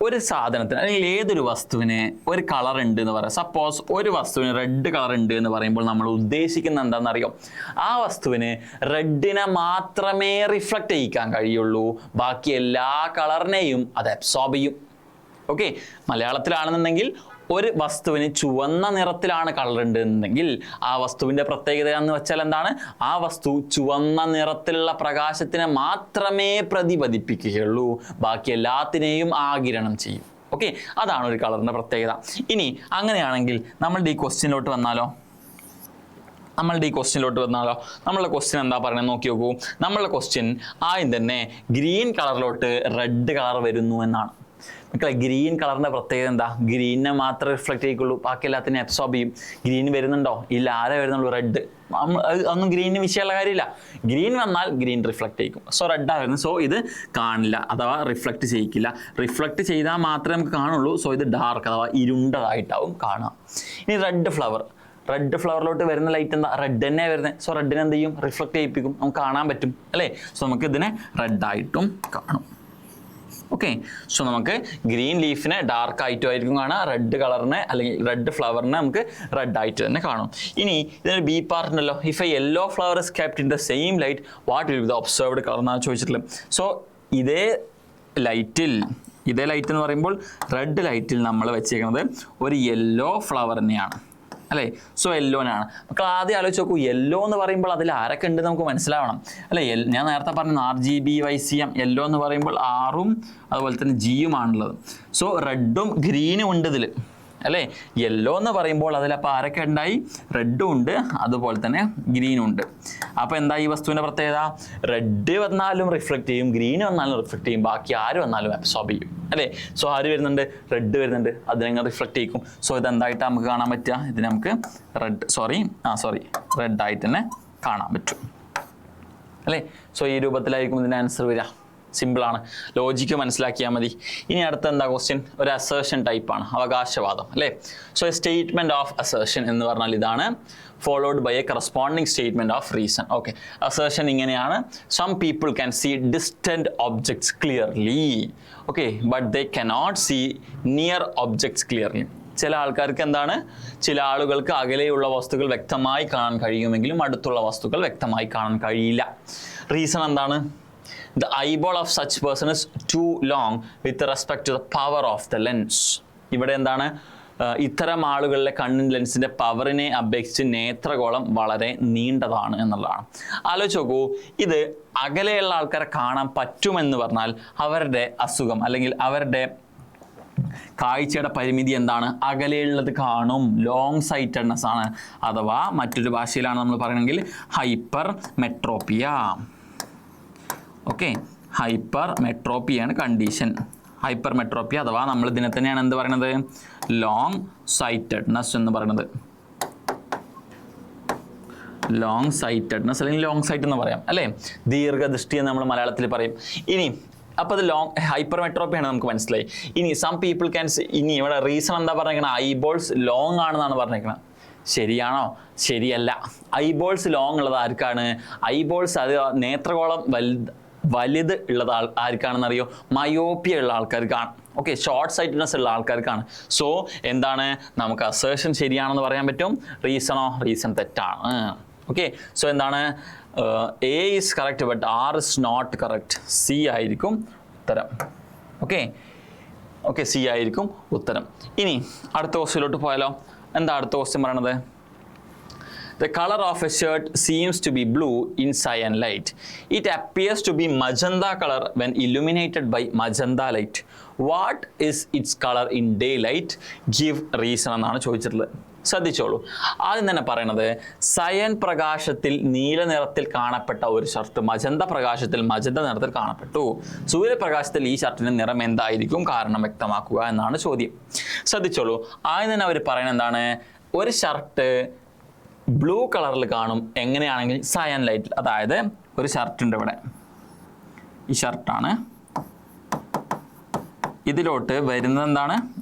ഒരു സാധനത്തിന് അല്ലെങ്കിൽ ഏതൊരു വസ്തുവിന് ഒരു കളർ ഉണ്ട് എന്ന് പറയാം. സപ്പോസ് ഒരു വസ്തുവിന് റെഡ് കളർ ഉണ്ട് എന്ന് പറയുമ്പോൾ നമ്മൾ ഉദ്ദേശിക്കുന്നത് എന്താണെന്നറിയോ? ആ വസ്തുവിന് റെഡിനെ മാത്രമേ റിഫ്ലക്റ്റ് ചെയ്യിക്കാൻ കഴിയുള്ളൂ, ബാക്കി എല്ലാ കളറിനെയും അത് അബ്സോർബ് ചെയ്യും. ഓക്കെ, മലയാളത്തിലാണെന്നുണ്ടെങ്കിൽ ഒരു വസ്തുവിന് ചുവന്ന നിറത്തിലാണ് കളർ ഉണ്ടെന്നുണ്ടെങ്കിൽ ആ വസ്തുവിൻ്റെ പ്രത്യേകത എന്ന് വെച്ചാൽ എന്താണ്? ആ വസ്തു ചുവന്ന നിറത്തിലുള്ള പ്രകാശത്തിനെ മാത്രമേ പ്രതിഫലിപ്പിക്കുകയുള്ളൂ, ബാക്കി എല്ലാത്തിനെയും ആഗിരണം ചെയ്യും. ഓക്കെ, അതാണ് ഒരു കളറിൻ്റെ പ്രത്യേകത. ഇനി അങ്ങനെയാണെങ്കിൽ നമ്മളുടെ ഈ ക്വസ്റ്റ്യനിലോട്ട് വന്നാലോ? നമ്മളുടെ ക്വസ്റ്റ്യൻ എന്താ പറയുന്നത് നോക്കി നോക്കൂ. നമ്മളുടെ ക്വസ്റ്റ്യൻ ആദ്യം തന്നെ ഗ്രീൻ കളറിലോട്ട് റെഡ് കളർ വരുന്നു എന്നാണ്. മക്കളെ, ഗ്രീൻ കളറിൻ്റെ പ്രത്യേകത എന്താ? ഗ്രീനിനെ മാത്രമേ റിഫ്ലക്റ്റ് ചെയ്യിക്കുള്ളൂ, ബാക്കി എല്ലാത്തിനും അബ്സോർബ് ചെയ്യും. ഗ്രീൻ വരുന്നുണ്ടോ? ഇല്ല. ആരെ വരുന്നുള്ളൂ? റെഡ്. ഒന്നും ഗ്രീനിന് വിഷയമുള്ള കാര്യമില്ല. ഗ്രീൻ വന്നാൽ ഗ്രീൻ റിഫ്ലക്റ്റ് ചെയ്യിക്കും. സോ റെഡാണ് വരുന്നത്. സോ ഇത് കാണില്ല, അഥവാ റിഫ്ലക്റ്റ് ചെയ്യിക്കില്ല. റിഫ്ലക്റ്റ് ചെയ്താൽ മാത്രമേ നമുക്ക് കാണുള്ളൂ. സോ ഇത് ഡാർക്ക് അഥവാ ഇരുണ്ടതായിട്ടാവും കാണുക. ഇനി റെഡ് ഫ്ലവറിലോട്ട് വരുന്ന ലൈറ്റ് എന്താ? റെഡ് തന്നെ വരുന്നത്. സോ റെഡിനെ എന്ത് ചെയ്യും? റിഫ്ലക്റ്റ് ചെയ്യിപ്പിക്കും, നമുക്ക് കാണാൻ പറ്റും അല്ലേ? സോ നമുക്ക് ഇതിനെ റെഡായിട്ടും കാണും. ഓക്കെ, സോ നമുക്ക് ഗ്രീൻ ലീഫിനെ ഡാർക്ക് ആയിട്ടുമായിരിക്കും കാണാം, റെഡ് കളറിനെ അല്ലെങ്കിൽ റെഡ് ഫ്ലവറിനെ നമുക്ക് റെഡ് ആയിട്ട് തന്നെ കാണും. ഇനി ഇതിനൊരു ബി പാർട്ട് ഉണ്ടല്ലോ. If A yellow flower is kept in the same light, what will be the observed colour എന്നാണ് ചോദിച്ചിട്ടുള്ളത്. സോ ഇതേ ലൈറ്റ് എന്ന് പറയുമ്പോൾ റെഡ് ലൈറ്റിൽ നമ്മൾ വെച്ചേക്കുന്നത് ഒരു യെല്ലോ ഫ്ലവറിനെയാണ് അല്ലേ? സോ യെല്ലോനാണ്. മക്കൾ ആദ്യം ആലോചിച്ച് നോക്കൂ, യെല്ലോ എന്ന് പറയുമ്പോൾ അതിൽ ആരൊക്കെ ഉണ്ട് നമുക്ക് മനസ്സിലാവണം അല്ലേ? ഞാൻ നേരത്തെ പറഞ്ഞ RGB YCM. യെല്ലോ എന്ന് പറയുമ്പോൾ ആറും അതുപോലെ തന്നെ ജിയുമാണുള്ളത്. സോ റെഡും ഗ്രീനും ഉണ്ട് ഇതിൽ അല്ലേ? യെല്ലോ എന്ന് പറയുമ്പോൾ അതിലപ്പോൾ ആരൊക്കെ ഉണ്ടായി? റെഡും ഉണ്ട്, അതുപോലെ തന്നെ ഗ്രീനും ഉണ്ട്. അപ്പോൾ എന്താ ഈ വസ്തുവിൻ്റെ പ്രത്യേകത? റെഡ് വന്നാലും റിഫ്ലക്റ്റ് ചെയ്യും, ഗ്രീൻ വന്നാലും റിഫ്ലക്റ്റ് ചെയ്യും, ബാക്കി ആര് വന്നാലും അബ്സോർബ് ചെയ്യും അല്ലേ? സോ ആര് വരുന്നുണ്ട്? റെഡ് വരുന്നുണ്ട്, അതിനെ റിഫ്ലക്റ്റ് ചെയ്യും. സോ ഇതെന്തായിട്ട് നമുക്ക് കാണാൻ പറ്റുക? ഇതിന് നമുക്ക് റെഡ് ആയിട്ട് തന്നെ കാണാൻ പറ്റും അല്ലേ? സോ ഈ രൂപത്തിലായിരിക്കും ഇതിൻ്റെ ആൻസർ വരിക. സിമ്പിളാണ്, ലോജിക്ക് മനസ്സിലാക്കിയാൽ മതി. ഇനി അടുത്ത എന്താ ക്വസ്റ്റ്യൻ? ഒരു അസേർഷൻ ടൈപ്പാണ്, അവകാശവാദം അല്ലേ? So a statement of assertion എന്ന് പറഞ്ഞാൽ ഇതാണ്, followed by a corresponding statement of reason. Okay, assertion ഇങ്ങനെയാണ്: some people can see distant objects clearly, okay, but they cannot see near objects clearly. ചില ആൾക്കാർക്ക് എന്താണ്? ചില ആളുകൾക്ക് അകലെയുള്ള വസ്തുക്കൾ വ്യക്തമായി കാണാൻ കഴിയുമെങ്കിലും അടുത്തുള്ള വസ്തുക്കൾ വ്യക്തമായി കാണാൻ കഴിയില്ല. റീസൺ എന്താണ്? The eyeball of such person is too long with respect to the power of the lens. ഇവിടെ എന്താണ്? ഇത്തരം ആളുകളിലെ കണ്ണിൻ ലെൻസിന്റെ പവറിനെ അപേക്ഷിച്ച് നേത്രഗോളം വളരെ നീണ്ടതാണ് എന്നുള്ളതാണ്. ആലോചിച്ച് നോക്കൂ, ഇത് അകലെയുള്ള ആൾക്കാരെ കാണാൻ പറ്റുമെന്ന് പറഞ്ഞാൽ അവരുടെ അസുഖം അല്ലെങ്കിൽ അവരുടെ കാഴ്ചയുടെ പരിമിതി എന്താണ്? അകലെയുള്ളത് കാണും, ലോങ് സൈറ്റഡ്നെസ് ആണ്. അഥവാ മറ്റൊരു ഭാഷയിലാണ് നമ്മൾ പറയണമെങ്കിൽ ഹൈപ്പർ മെട്രോപ്പിയ. ഓക്കെ, ഹൈപ്പർ മെട്രോപ്പിയാണ് കണ്ടീഷൻ. ഹൈപ്പർ മെട്രോപ്പിയ അഥവാ നമ്മൾ ഇതിനെ തന്നെയാണ് എന്ത് പറയുന്നത്? ലോങ് സൈറ്റഡ്നെസ് എന്ന് പറയുന്നത്. ലോങ് സൈറ്റഡ്നെസ് അല്ലെങ്കിൽ ലോങ് സൈറ്റ് എന്ന് പറയാം അല്ലേ? ദീർഘദൃഷ്ടി എന്ന് നമ്മൾ മലയാളത്തിൽ പറയും. ഇനി അപ്പോൾ അത് ലോങ് ഹൈപ്പർ മെട്രോപ്പിയാണ് നമുക്ക് മനസ്സിലായി. ഇനി സം പീപ്പിൾ ക്യാൻ ഇനി ഇവിടെ റീസൺ എന്താ പറഞ്ഞേക്കണത്? ഐബോൾസ് ലോങ് ആണെന്നാണ് പറഞ്ഞേക്കുന്നത്. ശരിയാണോ? ശരിയല്ല. ഐബോൾസ് ലോങ് ഉള്ളത് ആർക്കാണ്? ഐബോൾസ് അത് നേത്രഗോളം വലുത് ഉള്ളത് ആർക്കാണെന്ന് അറിയോ? മയോപ്പിയ ഉള്ള ആൾക്കാർക്കാണ്. ഓക്കെ, ഷോർട്ട് സൈറ്റഡ്നെസ് ഉള്ള ആൾക്കാർക്കാണ്. സോ എന്താണ്? നമുക്ക് അസേർഷൻ ശരിയാണെന്ന് പറയാൻ പറ്റും. റീസണോ? റീസൺ തെറ്റാണ്. ഓക്കെ, സോ എന്താണ്? A is correct but R is not correct. C ആയിരിക്കും ഉത്തരം. ഓക്കെ ഓക്കെ, സി ആയിരിക്കും ഉത്തരം. ഇനി അടുത്ത ക്വസ്റ്റ്യനിലോട്ട് പോയാലോ? എന്താ അടുത്ത ക്വസ്റ്റ്യൻ പറയണത്? The color of a shirt seems to be blue in cyan light. It appears to be magenta color when illuminated by magenta light. What is its color in daylight? Give reason എന്നാണ് ചോദിച്ചിട്ടുള്ളത്. ശ്രദ്ധിച്ചോളൂ. ആദ്യം തന്നെ പറയണത് സയൻ പ്രകാശത്തിൽ നീല നിറത്തിൽ കാണപ്പെട്ട ഒരു ഷർട്ട് മജന്ത പ്രകാശത്തിൽ മജന്ത നിറത്തിൽ കാണപ്പെട്ടു. സൂര്യപ്രകാശത്തിൽ ഈ ഷർട്ടിന്റെ നിറം എന്തായിരിക്കും? കാരണം വ്യക്തമാക്കുക എന്നാണ് ചോദ്യം. ശ്രദ്ധിച്ചോളൂ. ആദ്യം തന്നെ അവർ പറയുന്നത് എന്താണ്? ഒരു ഷർട്ട് ബ്ലൂ കളറിൽ കാണും എങ്ങനെയാണെങ്കിൽ സയൻ ലൈറ്റിൽ. അതായത് ഒരു ഷർട്ട് ഉണ്ട് ഇവിടെ, ഈ ഷർട്ടാണ്. ഇതിലോട്ട് വരുന്നത് എന്താണ്?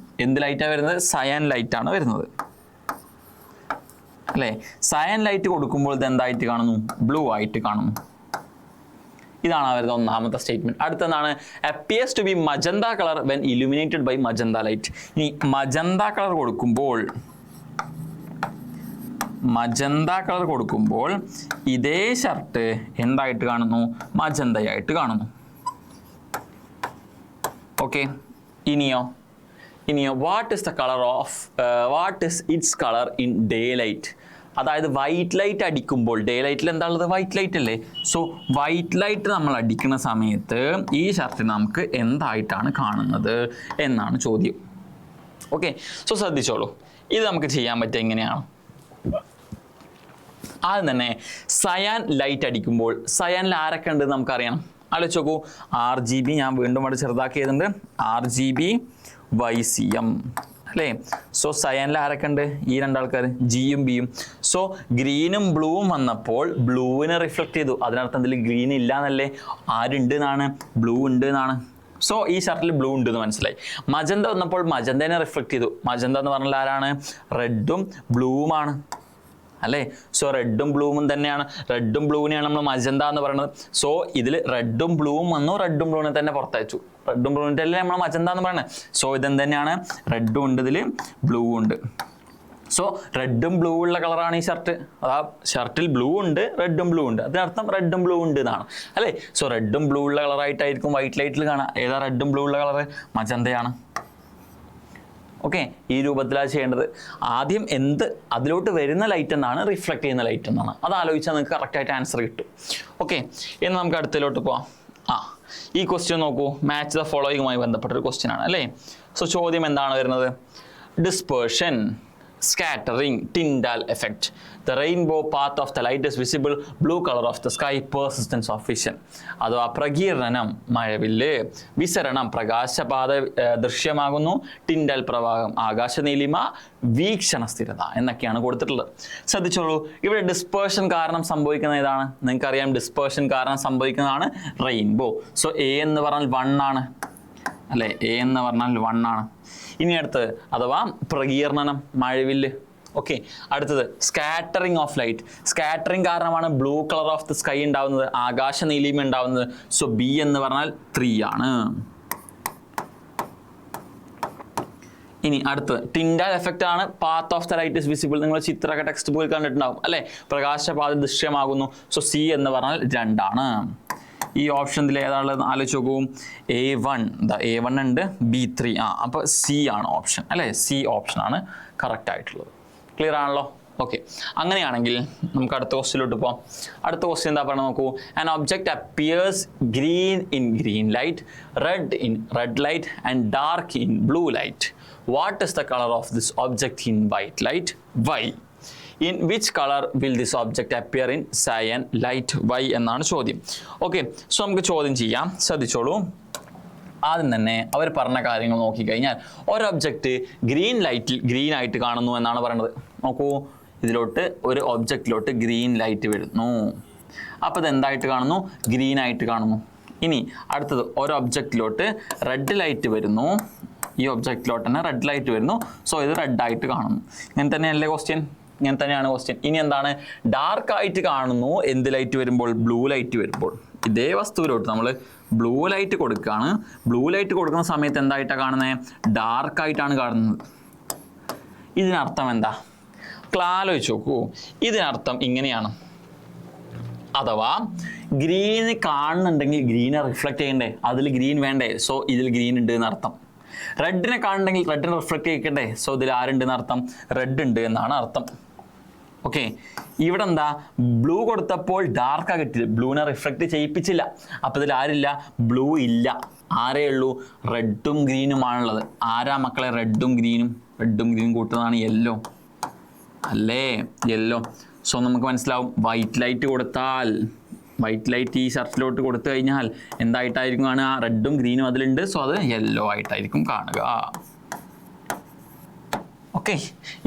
എന്ത് ലൈറ്റാണ് വരുന്നത്? സയൻ ലൈറ്റാണ് വരുന്നത് അല്ലേ? സയൻ ലൈറ്റ് കൊടുക്കുമ്പോൾ ഇത് എന്തായിട്ട് കാണുന്നു? ബ്ലൂ ആയിട്ട് കാണുന്നു. ഇതാണ് അവരുടെ ഒന്നാമത്തെ സ്റ്റേറ്റ്മെന്റ്. അടുത്തെന്താണ്? Appears to be magenta colour when illuminated by magenta light. ഇനി മജന്ത കളർ കൊടുക്കുമ്പോൾ ഇതേ ഷർട്ട് എന്തായിട്ട് കാണുന്നു? മജന്തയായിട്ട് കാണുന്നു. ഓക്കെ, ഇനിയോ what is its colour in day light? അതായത് വൈറ്റ് ലൈറ്റ് അടിക്കുമ്പോൾ, ഡേ ലൈറ്റിൽ എന്താണുള്ളത്? വൈറ്റ് ലൈറ്റ് അല്ലേ? സോ വൈറ്റ് ലൈറ്റ് നമ്മൾ അടിക്കുന്ന സമയത്ത് ഈ ഷർട്ട് നമുക്ക് എന്തായിട്ടാണ് കാണുന്നത് എന്നാണ് ചോദ്യം. ഓക്കെ, സോ ശ്രദ്ധിച്ചോളൂ. ഇത് നമുക്ക് ചെയ്യാൻ പറ്റുക എങ്ങനെയാണ്? ആദ്യം തന്നെ സയാൻ ലൈറ്റ് അടിക്കുമ്പോൾ സയാനിൽ ആരൊക്കെ ഉണ്ട് നമുക്കറിയണം. ആലോചിച്ച് നോക്കൂ. RGB, ഞാൻ വീണ്ടും അവിടെ ചെറുതാക്കിയതുണ്ട്, RGB YCM അല്ലേ? സോ സയാനിൽ ആരൊക്കെ ഉണ്ട്? ഈ രണ്ടാൾക്കാർ, ജിയും ബിയും. സോ ഗ്രീനും ബ്ലൂവും വന്നപ്പോൾ ബ്ലൂവിനെ റിഫ്ലക്ട് ചെയ്തു. അതിനർത്ഥം ഇതിൽ ഗ്രീൻ ഇല്ല എന്നല്ലേ? ആരുണ്ട് എന്നാണ്? ബ്ലൂ ഉണ്ട് എന്നാണ്. സോ ഈ ഷർട്ടിൽ ബ്ലൂ ഉണ്ട് എന്ന് മനസ്സിലായി. മജന്ത വന്നപ്പോൾ മജന്തനെ റിഫ്ലക്ട് ചെയ്തു. മജന്ത എന്ന് പറഞ്ഞാൽ ആരാണ്? റെഡും ബ്ലൂവുമാണ് അല്ലേ? സോ റെഡും ബ്ലൂവും തന്നെയാണ്. റെഡും ബ്ലൂവിനെയാണ് നമ്മൾ മജന്ത എന്ന് പറയുന്നത്. സോ ഇതിൽ റെഡും ബ്ലൂവും വന്നു, റെഡും ബ്ലൂവിനെ തന്നെ പുറത്തയച്ചു. റെഡും ബ്ലൂവിൻ്റെ അല്ലേ നമ്മൾ മജന്ത എന്ന് പറയുന്നത്. സോ ഇതെന്ത് തന്നെയാണ്? റെഡും ഉണ്ട്, ഇതിൽ ബ്ലൂ ഉണ്ട്. സോ റെഡും ബ്ലൂ ഉള്ള കളറാണ് ഈ ഷർട്ട്. അതാ ഷർട്ടിൽ ബ്ലൂ ഉണ്ട്, റെഡും ബ്ലൂ ഉണ്ട്. അതിനർത്ഥം റെഡും ബ്ലൂ ഉണ്ട് എന്നാണ് അല്ലേ? സോ റെഡും ബ്ലൂ ഉള്ള കളറായിട്ടായിരിക്കും വൈറ്റ് ലൈറ്റിൽ കാണാം. ഏതാ റെഡും ബ്ലൂ ഉള്ള കളറ്? മജന്തയാണ്. ഓക്കെ, ഈ രൂപത്തിലാണ് ചെയ്യേണ്ടത്. ആദ്യം അതിലോട്ട് വരുന്ന ലൈറ്റ് എന്നാണ്? റിഫ്ലക്ട് ചെയ്യുന്ന ലൈറ്റ് എന്നാണ്. അത് ആലോചിച്ചാൽ നിങ്ങൾക്ക് കറക്റ്റായിട്ട് ആൻസർ കിട്ടും. ഓക്കെ, ഇനി നമുക്ക് അടുത്തിലോട്ട് പോവാം. ഈ ക്വസ്റ്റ്യൻ നോക്കൂ. മാച്ച് ദ ഫോളോയിങ്ങുമായി ബന്ധപ്പെട്ടൊരു ക്വസ്റ്റ്യൻ ആണ് അല്ലേ? സോ ചോദ്യം എന്താണ് വരുന്നത്? Dispersion, scattering, tyndall effect. The rainbow path of the light is visible, blue color of the sky, persistence of vision. അഥവാ പ്രകീർണനം മഴവില്ല്, വിസരണം പ്രകാശപാത ദൃശ്യമാകുന്നു, ടിൻഡൽ പ്രവാഹം ആകാശനീലിമ, വീക്ഷണ സ്ഥിരത എന്നൊക്കെയാണ് കൊടുത്തിട്ടുള്ളത്. ശ്രദ്ധിച്ചോളൂ. ഇവിടെ ഡിസ്പേർഷൻ കാരണം സംഭവിക്കുന്ന ഏതാണ്? നിങ്ങൾക്കറിയാം, ഡിസ്പേർഷൻ കാരണം സംഭവിക്കുന്നതാണ് റെയിൻബോ. സോ എ എന്ന് പറഞ്ഞാൽ 1 ആണ് അല്ലേ? എ എന്ന് പറഞ്ഞാൽ 1 ആണ്. ഇനി അടുത്തത് അഥവാ പ്രകീർണനം മഴവില്ല്. ഓക്കെ, അടുത്തത് സ്കാറ്ററിങ് ഓഫ് ലൈറ്റ്. സ്കാറ്ററിങ് കാരണമാണ് blue colour of the sky ഉണ്ടാവുന്നത്, ആകാശ നീലിമ ഉണ്ടാവുന്നത്. സോ ബി എന്ന് പറഞ്ഞാൽ 3 ആണ്. ഇനി അടുത്തത് ടിൻഡൽ എഫക്റ്റ് ആണ്. Path of the light is visible. നിങ്ങൾ ചിത്രമൊക്കെ ടെക്സ്റ്റ് ബുക്കിൽ കണ്ടിട്ടുണ്ടാവും അല്ലേ? പ്രകാശപാത ദൃശ്യമാകുന്നു. സോ സി എന്ന് പറഞ്ഞാൽ 2 ആണ്. ഈ ഓപ്ഷനിൽ ഏതാണുള്ളത് ആലോചിച്ച് നോക്കൂ. A1 A1 ഉണ്ട്, B3 അപ്പോൾ C ആണ് ഓപ്ഷൻ അല്ലേ. C ഓപ്ഷനാണ് കറക്റ്റ് ആയിട്ടുള്ളത്. ക്ലിയർ ആണല്ലോ? ഓക്കെ, അങ്ങനെയാണെങ്കിൽ നമുക്ക് അടുത്ത ക്വസ്റ്റ്യനിലോട്ട് പോകാം. അടുത്ത ക്വസ്റ്റ്യൻ എന്താ പറയുക നോക്കൂ. An object appears green in green light, red in red light and dark in blue light. What is the colour of this object in white light? Why? In which colour will this object appear in cyan light? Why എന്നാണ് ചോദ്യം. Okay, so നമുക്ക് ചോദ്യം ചെയ്യാം. ശ്രദ്ധിച്ചോളൂ. ആദ്യം തന്നെ അവർ പറഞ്ഞ കാര്യങ്ങൾ നോക്കിക്കഴിഞ്ഞാൽ ഒരു ഒബ്ജക്റ്റ് ഗ്രീൻ ലൈറ്റിൽ ഗ്രീൻ ആയിട്ട് കാണുന്നു എന്നാണ് പറയുന്നത്. നോക്കൂ, ഇതിലോട്ട് ഒരു ഒബ്ജക്റ്റിലോട്ട് ഗ്രീൻ ലൈറ്റ് വരുന്നു. അപ്പോൾ ഇത് എന്തായിട്ട് കാണുന്നു? ഗ്രീൻ ആയിട്ട് കാണുന്നു. ഇനി അടുത്തത് ഒരു ഒബ്ജക്റ്റിലോട്ട് റെഡ് ലൈറ്റ് വരുന്നു. ഈ ഒബ്ജക്റ്റിലോട്ട് തന്നെ റെഡ് ലൈറ്റ് വരുന്നു. സോ ഇത് റെഡ് ആയിട്ട് കാണുന്നു. ഇങ്ങനെ തന്നെയല്ലേ ക്വസ്റ്റ്യൻ? ഇങ്ങനെ തന്നെയാണ് ക്വസ്റ്റ്യൻ. ഇനി എന്താണ്? ഡാർക്ക് ആയിട്ട് കാണുന്നു. എന്ത് ലൈറ്റ് വരുമ്പോൾ? ബ്ലൂ ലൈറ്റ് വരുമ്പോൾ. ഇതേ വസ്തുവിലോട്ട് നമ്മൾ ബ്ലൂ ലൈറ്റ് കൊടുക്കുകയാണ്. ബ്ലൂ ലൈറ്റ് കൊടുക്കുന്ന സമയത്ത് എന്തായിട്ടാണ് കാണുന്നത്? ഡാർക്കായിട്ടാണ് കാണുന്നത്. ഇതിനർത്ഥം എന്താ? ആലോചിച്ച് നോക്കൂ. ഇതിനർത്ഥം ഇങ്ങനെയാണ്. അഥവാ ഗ്രീന് കാണുന്നുണ്ടെങ്കിൽ ഗ്രീനെ റിഫ്ലക്റ്റ് ചെയ്യണ്ടേ? അതിൽ ഗ്രീൻ വേണ്ടേ? സോ ഇതിൽ ഗ്രീൻ ഉണ്ട് എന്നർത്ഥം. റെഡിനെ കാണുന്നുണ്ടെങ്കിൽ റെഡിനെ റിഫ്ലക്റ്റ് ചെയ്യിക്കണ്ടേ? സോ ഇതിൽ ആരുണ്ട് എന്നർത്ഥം? റെഡ് ഉണ്ട് എന്നാണ് അർത്ഥം. ഓക്കെ, ഇവിടെ എന്താ? ബ്ലൂ കൊടുത്തപ്പോൾ ഡാർക്കാണ് കിട്ടിയത്. ബ്ലൂവിനെ റിഫ്ലക്റ്റ് ചെയ്യിപ്പിച്ചില്ല. അപ്പോൾ ഇതിൽ ആരില്ല? ബ്ലൂ ഇല്ല. ആരേ ഉള്ളൂ? റെഡും ഗ്രീനുമാണുള്ളത്. ആരാ മക്കളെ റെഡും ഗ്രീനും? റെഡും ഗ്രീനും കൂട്ടുന്നതാണ് യെല്ലോ അല്ലേ? യെല്ലോ. സോ നമുക്ക് മനസ്സിലാവും, വൈറ്റ് ലൈറ്റ് കൊടുത്താൽ, വൈറ്റ് ലൈറ്റ് ഈ ഷർട്ടിലോട്ട് കൊടുത്തു കഴിഞ്ഞാൽ എന്തായിട്ടായിരിക്കും കാണുക? റെഡും ഗ്രീനും അതിലുണ്ട്. സോ അത് യെല്ലോ ആയിട്ടായിരിക്കും കാണുക. ഓക്കെ,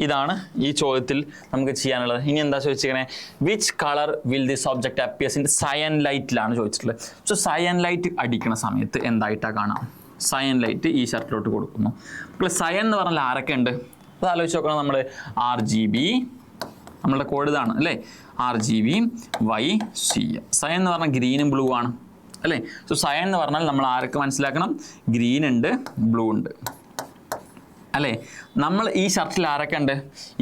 ഇതാണ് ഈ ചോദ്യത്തിൽ നമുക്ക് ചെയ്യാനുള്ളത്. ഇനി എന്താ ചോദിച്ചിരിക്കണേ? Which colour will this object appears in cyan ലൈറ്റിലാണ് ചോദിച്ചിട്ടുള്ളത്. സോ സയൻ ലൈറ്റ് അടിക്കുന്ന സമയത്ത് എന്തായിട്ടാണ് കാണാം? സയൻ ലൈറ്റ് ഈ ഷർട്ടിലോട്ട് കൊടുക്കുന്നു. അപ്പോൾ സയൻ എന്ന് പറഞ്ഞാൽ ആരൊക്കെ ഉണ്ട്? അത് ആലോചിച്ച് നോക്കണം. നമ്മൾ RGB, നമ്മളുടെ കോഡ് ഇതാണ് അല്ലേ? RGB YCM. സയൻ എന്ന് പറഞ്ഞാൽ ഗ്രീനും ബ്ലൂ ആണ് അല്ലേ? സോ സയൻ എന്ന് പറഞ്ഞാൽ നമ്മൾ ആരൊക്കെ മനസ്സിലാക്കണം? ഗ്രീൻ ഉണ്ട്, ബ്ലൂ ഉണ്ട് അല്ലേ? നമ്മൾ ഈ ഷർട്ടിൽ ആരൊക്കെ ഉണ്ട്?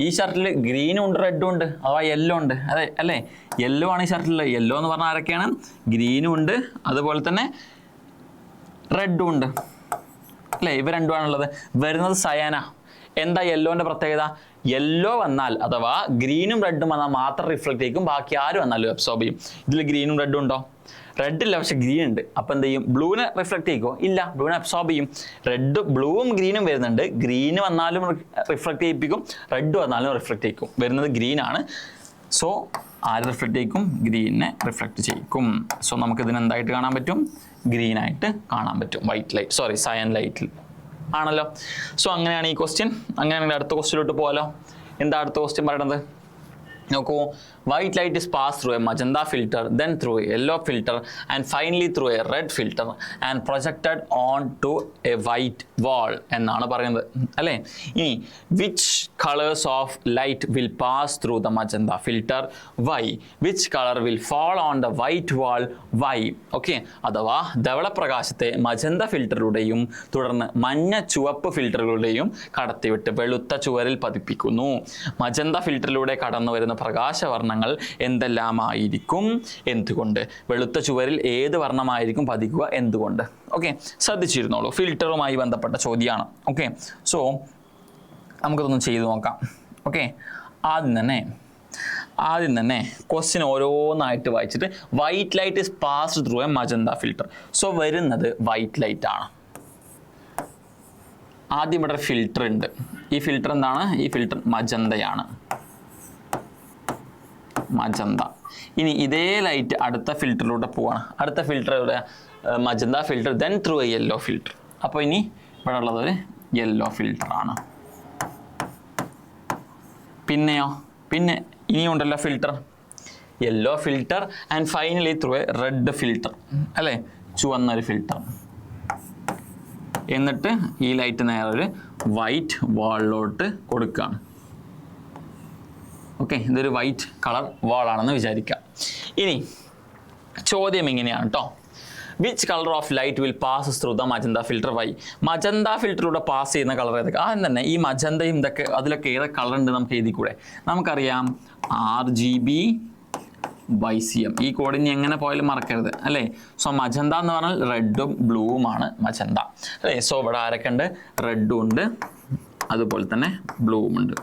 ഈ ഷർട്ടിൽ ഗ്രീനും ഉണ്ട്, റെഡും ഉണ്ട്, അഥവാ യെല്ലോ ഉണ്ട്. അതെ അല്ലേ? യെല്ലോ ആണ് ഈ ഷർട്ടിൽ. യെല്ലോ എന്ന് പറഞ്ഞാൽ ആരൊക്കെയാണ്? ഗ്രീനും ഉണ്ട്, അതുപോലെ തന്നെ റെഡും ഉണ്ട് അല്ലേ? ഇവ രണ്ടുമാണുള്ളത്. വരുന്നത് സയാന. എന്താ യെല്ലോൻ്റെ പ്രത്യേകത? യെല്ലോ വന്നാൽ അഥവാ ഗ്രീനും റെഡും വന്നാൽ മാത്രം റിഫ്ലക്റ്റ് ചെയ്യും. ബാക്കി ആരും വന്നാലും അബ്സോർബ് ചെയ്യും. ഇതിൽ ഗ്രീനും റെഡും ഉണ്ടോ? റെഡ് ഇല്ല, പക്ഷെ ഗ്രീൻ ഉണ്ട്. അപ്പം എന്ത് ചെയ്യും? ബ്ലൂവിനെ റിഫ്ലക്റ്റ് ചെയ്യിക്കോ? ഇല്ല, ബ്ലൂവിനെ അബ്സോർബ് ചെയ്യും. ബ്ലൂവും ഗ്രീനും വരുന്നുണ്ട്. ഗ്രീന് വന്നാലും റിഫ്ലക്റ്റ് ചെയ്യിപ്പിക്കും, റെഡ് വന്നാലും റിഫ്ലക്റ്റ് ചെയ്യിക്കും. വരുന്നത് ഗ്രീൻ ആണ്. സോ ആര് റിഫ്ലക്റ്റ് ചെയ്യിക്കും? ഗ്രീനെ റിഫ്ലക്റ്റ് ചെയ്യിക്കും. സോ നമുക്ക് ഇതിന് എന്തായിട്ട് കാണാൻ പറ്റും? ഗ്രീൻ ആയിട്ട് കാണാൻ പറ്റും. വൈറ്റ് ലൈറ്റ്, സയൻ ലൈറ്റിൽ ആണല്ലോ. സോ അങ്ങനെയാണ് ഈ ക്വസ്റ്റ്യൻ. അങ്ങനെയാണെങ്കിൽ അടുത്ത ക്വസ്റ്റ്യനിലോട്ട് പോകാലോ. എന്താ അടുത്ത ക്വസ്റ്റ്യൻ പറയണത്? നോക്കൂ, white light is passed through a magenta filter, then through a yellow filter, and finally through a red filter and projected onto a white wall എന്നാണ് പറയുന്നത് അല്ലേ? ഇനി which colors of light will pass through the magenta filter? Why? Which color will fall on the white wall? Why? Okay, അഥവാ ധവളപ്രകാശത്തെ magenta ഫിൽറ്ററിലൂടെയും തുടർന്ന് മഞ്ഞ ചുവപ്പ് ഫിൽറ്ററുകളുടെയും കടത്തിവിട്ട് വെളുത്ത ചുവരിൽ പതിപ്പിക്കുന്നു. മജന്ത ഫിൽറ്ററിലൂടെ കടന്നു വരുന്ന പ്രകാശവർണ്ണങ്ങൾ എന്തെല്ലാമായിരിക്കും? എന്തുകൊണ്ട്? വെളുത്ത ചുവരിൽ ഏത് വർണ്ണമായിരിക്കും പതിക്കുക? എന്തുകൊണ്ട്? ഓക്കെ, ശ്രദ്ധിച്ചിരുന്നോളൂ. ഫിൽറ്ററുമായി ബന്ധപ്പെട്ട ചോദ്യമാണ്. ഓക്കെ, സോ നമുക്കതൊന്ന് ചെയ്തു നോക്കാം. ഓക്കെ, ആദ്യം തന്നെ ക്വസ്റ്റ്യൻ ഓരോന്നായിട്ട് വായിച്ചിട്ട് white light is passed through A magenta filter. So വരുന്നത് വൈറ്റ് ലൈറ്റ് ആണ്. ആദ്യം ഇവിടെ ഫിൽറ്റർ ഉണ്ട്. ഈ ഫിൽറ്റർ എന്താണ്? ഈ ഫിൽറ്റർ മജന്തയാണ്. മജന്ത. ഇനി ഇതേ ലൈറ്റ് അടുത്ത ഫിൽറ്ററിലൂടെ പോവാണ്. അടുത്ത ഫിൽറ്റർ ഇവിടെ magenta filter, then through a yellow filter. അപ്പോൾ ഇനി ഇവിടെ ഉള്ളത് ഒരു യെല്ലോ ഫിൽറ്റർ ആണ്. പിന്നെ ഇനിയുണ്ടല്ലോ filter, yellow filter and finally through a red filter അല്ലേ? ചുവന്നൊരു ഫിൽറ്റർ. എന്നിട്ട് ഈ ലൈറ്റ് നേരെ ഒരു വൈറ്റ് വാളിലോട്ട് കൊടുക്കുകയാണ്. ഓക്കെ, ഇതൊരു വൈറ്റ് കളർ വാളാണെന്ന് വിചാരിക്കാം. ഇനി ചോദ്യം ഇങ്ങനെയാണ് കേട്ടോ. Which colour of light will pass through the magenta filter? Why? Magenta ഫിൽറ്ററിലൂടെ പാസ് ചെയ്യുന്ന കളർ ഏതൊക്കെ? ആദ്യം തന്നെ ഈ മജന്തയും ഇതൊക്കെ അതിലൊക്കെ ഏതൊക്കെ കളർ ഉണ്ട് നമുക്ക് എഴുതിക്കൂടെ? നമുക്കറിയാം RGB ബൈ സി എം. ഈ കോഡ് ഇനി എങ്ങനെ പോയാലും മറക്കരുത് അല്ലേ. സോ മജന്ത എന്ന് പറഞ്ഞാൽ റെഡും ബ്ലൂവുമാണ് മജന്ത അല്ലേ. സോ ഇവിടെ ആരൊക്കെ ഉണ്ട്? റെഡും ഉണ്ട്, അതുപോലെ തന്നെ ബ്ലൂവും ഉണ്ട്.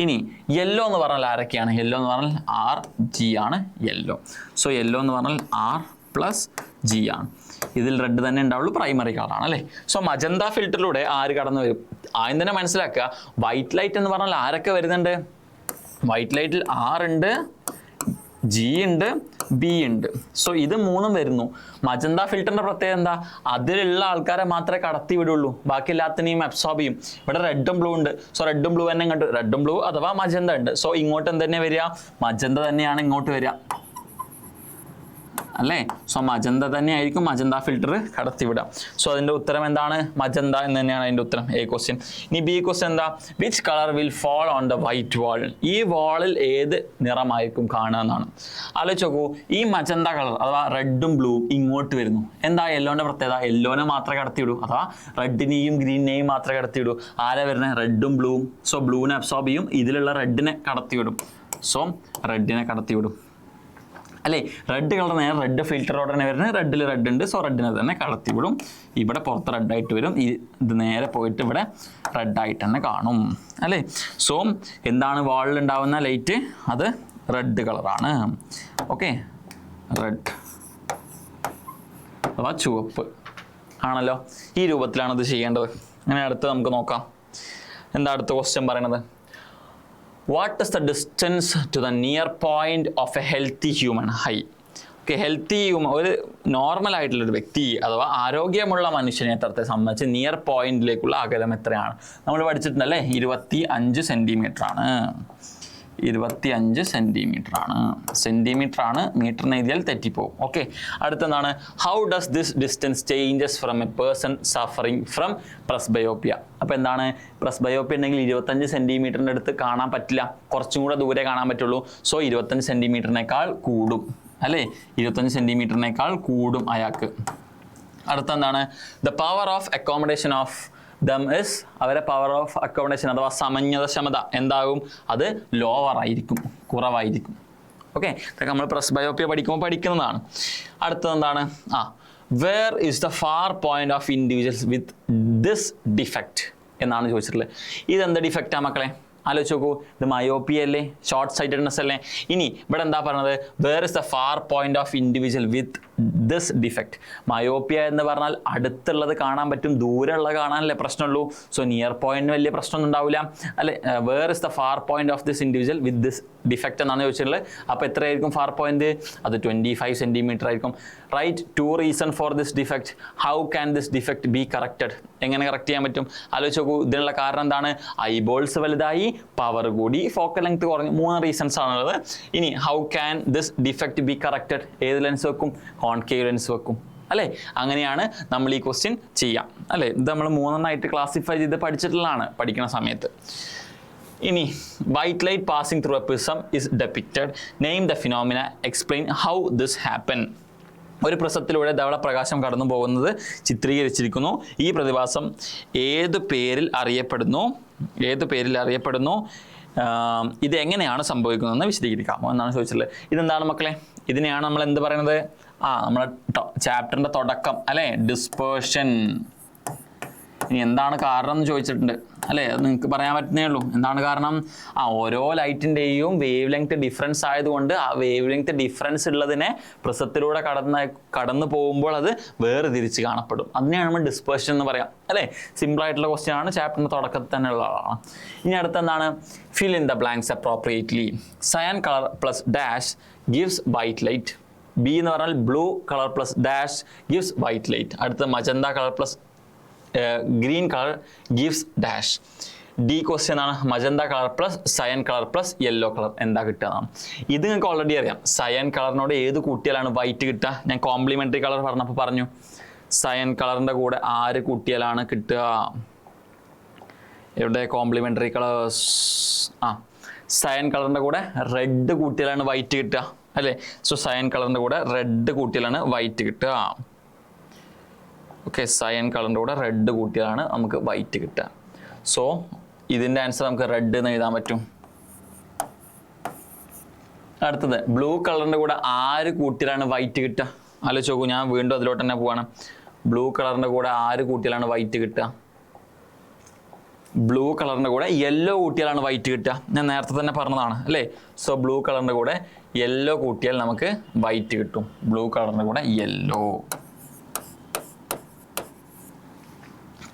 ഇനി യെല്ലോ എന്ന് പറഞ്ഞാൽ ആരൊക്കെയാണ്? യെല്ലോ എന്ന് പറഞ്ഞാൽ ആർ ജി ആണ് യെല്ലോ. സോ യെല്ലോ എന്ന് പറഞ്ഞാൽ ആർ പ്ലസ് ജി ആണ്. ഇതിൽ റെഡ് തന്നെ ഉണ്ടാവുള്ളൂ, പ്രൈമറി കളറാണ് അല്ലേ. സോ മജന്ത ഫിൽറ്ററിലൂടെ ആര് കടന്നു വരും? ആദ്യം തന്നെ മനസ്സിലാക്കുക, വൈറ്റ് ലൈറ്റ് എന്ന് പറഞ്ഞാൽ ആരൊക്കെ വരുന്നുണ്ട്? വൈറ്റ് ലൈറ്റിൽ ആർ ഉണ്ട്, ജി ഉണ്ട്, ബി ഉണ്ട്. സോ ഇത് മൂന്നും വരുന്നു. മജന്ത ഫിൽറ്ററിന്റെ പ്രത്യേകത എന്താ? അതിലുള്ള ആൾക്കാരെ മാത്രമേ കടത്തി വിടുള്ളൂ, ബാക്കി എല്ലാത്തിനെയും അബ്സോർബ് ചെയ്യും. ഇവിടെ റെഡും ബ്ലൂ ഉണ്ട്. സോ റെഡും ബ്ലൂ തന്നെ ഇങ്ങോട്ട്, റെഡും ബ്ലൂ അഥവാ മജന്ത ഉണ്ട്. സോ ഇങ്ങോട്ട് എന്ത് തന്നെ വരിക? മജന്ത തന്നെയാണ് ഇങ്ങോട്ട് വരിക അല്ലേ. സോ മജന്ത തന്നെ ആയിരിക്കും മജന്ത ഫിൽറ്റർ കടത്തിവിടുക. സോ അതിൻ്റെ ഉത്തരം എന്താണ്? മജന്ത എന്ന് തന്നെയാണ് അതിൻ്റെ ഉത്തരം, എ ക്വസ്റ്റ്യൻ. ഇനി ബി ക്വസ്റ്റ്യൻ എന്താ? Which colour will fall on the white wall? ഈ വാളിൽ ഏത് നിറമായിരിക്കും കാണുക എന്നാണ്. ആലോചിച്ച് നോക്കൂ, ഈ മജന്ത കളർ അഥവാ റെഡും ബ്ലൂവും ഇങ്ങോട്ട് വരുന്നു. എന്താ യെല്ലോൻ്റെ പ്രത്യേകത? യെല്ലോനെ മാത്രമേ കടത്തിവിടൂ, അഥവാ റെഡിനെയും ഗ്രീനിനെയും മാത്രമേ കടത്തിവിടൂ. ആരാ വരുന്നത്? റെഡും ബ്ലൂവും. സോ ബ്ലൂവിനെ അബ്സോർബ് ചെയ്യും, ഇതിലുള്ള റെഡിനെ കടത്തിവിടും. സോ റെഡിനെ കടത്തിവിടും അല്ലേ. റെഡ് കളർ നേരെ റെഡ് ഫിൽറ്ററോടെ തന്നെ വരുന്നത്, റെഡിൽ റെഡ് ഉണ്ട്. സോ റെഡിനെ തന്നെ കടത്തി വിടും. ഇവിടെ പുറത്ത് റെഡായിട്ട് വരും, ഇത് നേരെ പോയിട്ട് ഇവിടെ റെഡായിട്ട് തന്നെ കാണും അല്ലേ. സോ എന്താണ് വാളിൽ ഉണ്ടാവുന്ന ലൈറ്റ്? അത് റെഡ് കളറാണ്. ഓക്കെ, റെഡ് അഥവാ ചുവപ്പ് ആണല്ലോ. ഈ രൂപത്തിലാണ് ഇത് ചെയ്യേണ്ടത്. അങ്ങനെ അടുത്ത് നമുക്ക് നോക്കാം. എന്താ അടുത്ത ക്വസ്റ്റ്യൻ പറയണത്? What is the distance to the near point of a healthy human eye? Okay, healthy human, ഒരു നോർമൽ ആയിട്ടുള്ളൊരു വ്യക്തി അഥവാ ആരോഗ്യമുള്ള മനുഷ്യനെ സംബന്ധിച്ച് നിയർ പോയിന്റിലേക്കുള്ള അകലം എത്രയാണ്? നമ്മൾ പഠിച്ചിട്ടുണ്ടല്ലേ, 25 സെൻറ്റിമീറ്റർ ആണ്. 25 സെൻറ്റിമീറ്റർ ആണ്. സെൻറ്റിമീറ്റർ ആണ്, മീറ്ററിന് എഴുതിയാൽ തെറ്റിപ്പോവും. ഓക്കെ, അടുത്തെന്താണ്? How does this distance changes from a person suffering from presbyopia? അപ്പോൾ എന്താണ്? പ്രസ്ബയോപ്പിയ ഉണ്ടെങ്കിൽ 25 സെൻറ്റിമീറ്ററിൻ്റെ അടുത്ത് കാണാൻ പറ്റില്ല, കുറച്ചും കൂടെ ദൂരെ കാണാൻ പറ്റുള്ളൂ. സോ 25 സെൻറ്റിമീറ്ററിനേക്കാൾ കൂടും അല്ലേ. 25 സെൻറ്റിമീറ്ററിനേക്കാൾ കൂടും അയാൾക്ക്. അടുത്തെന്താണ്? The power of accommodation of them is, അവരെ പവർ ഓഫ് അക്കോമഡേഷൻ അഥവാ സമഞ്ജതക്ഷമത എന്താകും? അത് ലോവർ ആയിരിക്കും, കുറവായിരിക്കും. ഓക്കെ, ഇതൊക്കെ നമ്മൾ പ്രസ്ബയോപ്പിയ പഠിക്കുമ്പോൾ പഠിക്കുന്നതാണ്. അടുത്തത് എന്താണ്? Where is the far point of individuals with this defect എന്നാണ് ചോദിച്ചിട്ടുള്ളത്. ഇതെന്ത് ഡിഫക്റ്റാണ് മക്കളെ? ആലോചിച്ച് നോക്കൂ, ഇത് മയോപ്പിയ അല്ലേ, ഷോർട്ട് സൈറ്റഡ്നെസ് അല്ലേ. ഇനി ഇവിടെ എന്താ പറയുന്നത്? Where is the far point of individual with this defect. Myopia എന്ന് പറഞ്ഞാൽ അടുത്തുള്ളത് കാണാൻ പറ്റും, ദൂരമുള്ളത് കാണാനല്ലേ പ്രശ്നമുള്ളൂ. സോ നിയർ പോയിന്റിന് വലിയ പ്രശ്നമൊന്നും ഉണ്ടാവില്ല അല്ലെ. Where is the far point of this individual with this defect എന്നാണ് ചോദിച്ചിട്ടുള്ളത്. അപ്പോൾ എത്രയായിരിക്കും ഫാർ പോയിന്റ്? അത് 25 സെൻറ്റിമീറ്റർ ആയിരിക്കും. Right 2 reason for this defect. How can this defect be corrected? എങ്ങനെ കറക്റ്റ് ചെയ്യാൻ പറ്റും? ആലോചിച്ച് നോക്കൂ, ഇതിനുള്ള കാരണം എന്താണ്? ഐബോൾസ് വലുതായി, പവർ കൂടി, ഫോക്കൽ ലെങ്ത് കുറഞ്ഞു. 3 റീസൺസ് ആണുള്ളത്. ഇനി how can this defect be corrected? ഏത് ലെൻസ് വെക്കും? കോൺകേവ് ലെൻസ് വെക്കും അല്ലേ. അങ്ങനെയാണ് നമ്മൾ ഈ ക്വസ്റ്റ്യൻ ചെയ്യാം അല്ലേ. ഇത് നമ്മൾ 3 ക്ലാസിഫൈ ചെയ്ത് പഠിച്ചിട്ടുള്ളതാണ് പഠിക്കുന്ന സമയത്ത്. ഇനി white light passing through A prism is depicted. Name the phenomena, explain how this happen. ഒരു പ്രിസത്തിലൂടെ ധവള പ്രകാശം കടന്നു പോകുന്നത് ചിത്രീകരിച്ചിരിക്കുന്നു. ഈ പ്രതിഭാസം ഏത് പേരിൽ അറിയപ്പെടുന്നു? ഇത് എങ്ങനെയാണ് സംഭവിക്കുന്നതെന്ന് വിശദീകരിക്കാമോ എന്നാണ് ചോദിച്ചിട്ടുള്ളത്. ഇതെന്താണ് മക്കളെ? ഇതിനെയാണ് നമ്മൾ എന്ത് പറയുന്നത്? നമ്മളെ ചാപ്റ്ററിൻ്റെ തുടക്കം അല്ലേ, ഡിസ്പേർഷൻ. ഇനി എന്താണ് കാരണം എന്ന് ചോദിച്ചിട്ടുണ്ട് അല്ലേ. അത് നിങ്ങൾക്ക് പറയാൻ പറ്റുന്നേ ഉള്ളൂ. എന്താണ് കാരണം? ഓരോ ലൈറ്റിൻ്റെയും വേവ് ലെങ്ത് ഡിഫറൻസ് ആയതുകൊണ്ട് ആ വേവ് ലെങ്ത് ഡിഫറൻസ് ഉള്ളതിനെ പ്രിസത്തിലൂടെ കടന്നു പോകുമ്പോൾ അത് വേർതിരിച്ച് കാണപ്പെടും. അതിനെയാണ് നമ്മൾ ഡിസ്പേർഷൻ എന്ന് പറയാം അല്ലേ. സിമ്പിൾ ആയിട്ടുള്ള ക്വസ്റ്റ്യൻ ആണ്, ചാപ്റ്ററിൻ്റെ തുടക്കത്തിൽ തന്നെ ഉള്ളതാണ്. ഇനി അടുത്തെന്താണ്? Fill in the blanks appropriately. Cyan colour plus dash gives white light. B എന്ന് പറഞ്ഞാൽ blue colour plus dash gives white light. അടുത്ത magenta colour plus green colour gives dash. D question ആണ് magenta colour plus cyan colour plus yellow colour എന്താ കിട്ടുക? ഇത് നിങ്ങൾക്ക് already അറിയാം. സയൻ കളറിനോട് ഏത് കൂട്ടിയാലാണ് വൈറ്റ് കിട്ടുക? ഞാൻ കോംപ്ലിമെൻ്ററി കളർ പറഞ്ഞപ്പോൾ പറഞ്ഞു. സയൻ കളറിൻ്റെ കൂടെ ആര് കൂട്ടിയാലാണ് കിട്ടുക? എവിടെ കോംപ്ലിമെൻ്ററി കളേഴ്സ്? സയൻ കളറിൻ്റെ കൂടെ റെഡ് കൂട്ടിയാലാണ് വൈറ്റ് കിട്ടുക അല്ലേ. സോ സയൻ കളറിൻ്റെ കൂടെ റെഡ് കൂട്ടിയാലാണ് വൈറ്റ് കിട്ടുക. ഓക്കെ, സയൻ കളറിൻ്റെ കൂടെ റെഡ് കൂട്ടിയാലാണ് നമുക്ക് വൈറ്റ് കിട്ടുക. സോ ഇതിൻ്റെ ആൻസർ നമുക്ക് റെഡ് എന്ന് എഴുതാൻ പറ്റും. അടുത്തത് ബ്ലൂ കളറിൻ്റെ കൂടെ ആര് കൂട്ടിയാലാണ് വൈറ്റ് കിട്ടുക? ആലോചിച്ച് നോക്കൂ. ഞാൻ വീണ്ടും അതിലോട്ട് തന്നെ പോവാണ്. ബ്ലൂ കളറിൻ്റെ കൂടെ ആര് കൂട്ടിയാലാണ് വൈറ്റ് കിട്ടുക? ബ്ലൂ കളറിൻ്റെ കൂടെ യെല്ലോ കൂട്ടിയാലാണ് വൈറ്റ് കിട്ടുക. ഞാൻ നേരത്തെ തന്നെ പറഞ്ഞതാണ് അല്ലേ. സോ ബ്ലൂ കളറിൻ്റെ കൂടെ യെല്ലോ കൂട്ടിയാൽ നമുക്ക് വൈറ്റ് കിട്ടും. ബ്ലൂ കളറിൻ്റെ കൂടെ യെല്ലോ.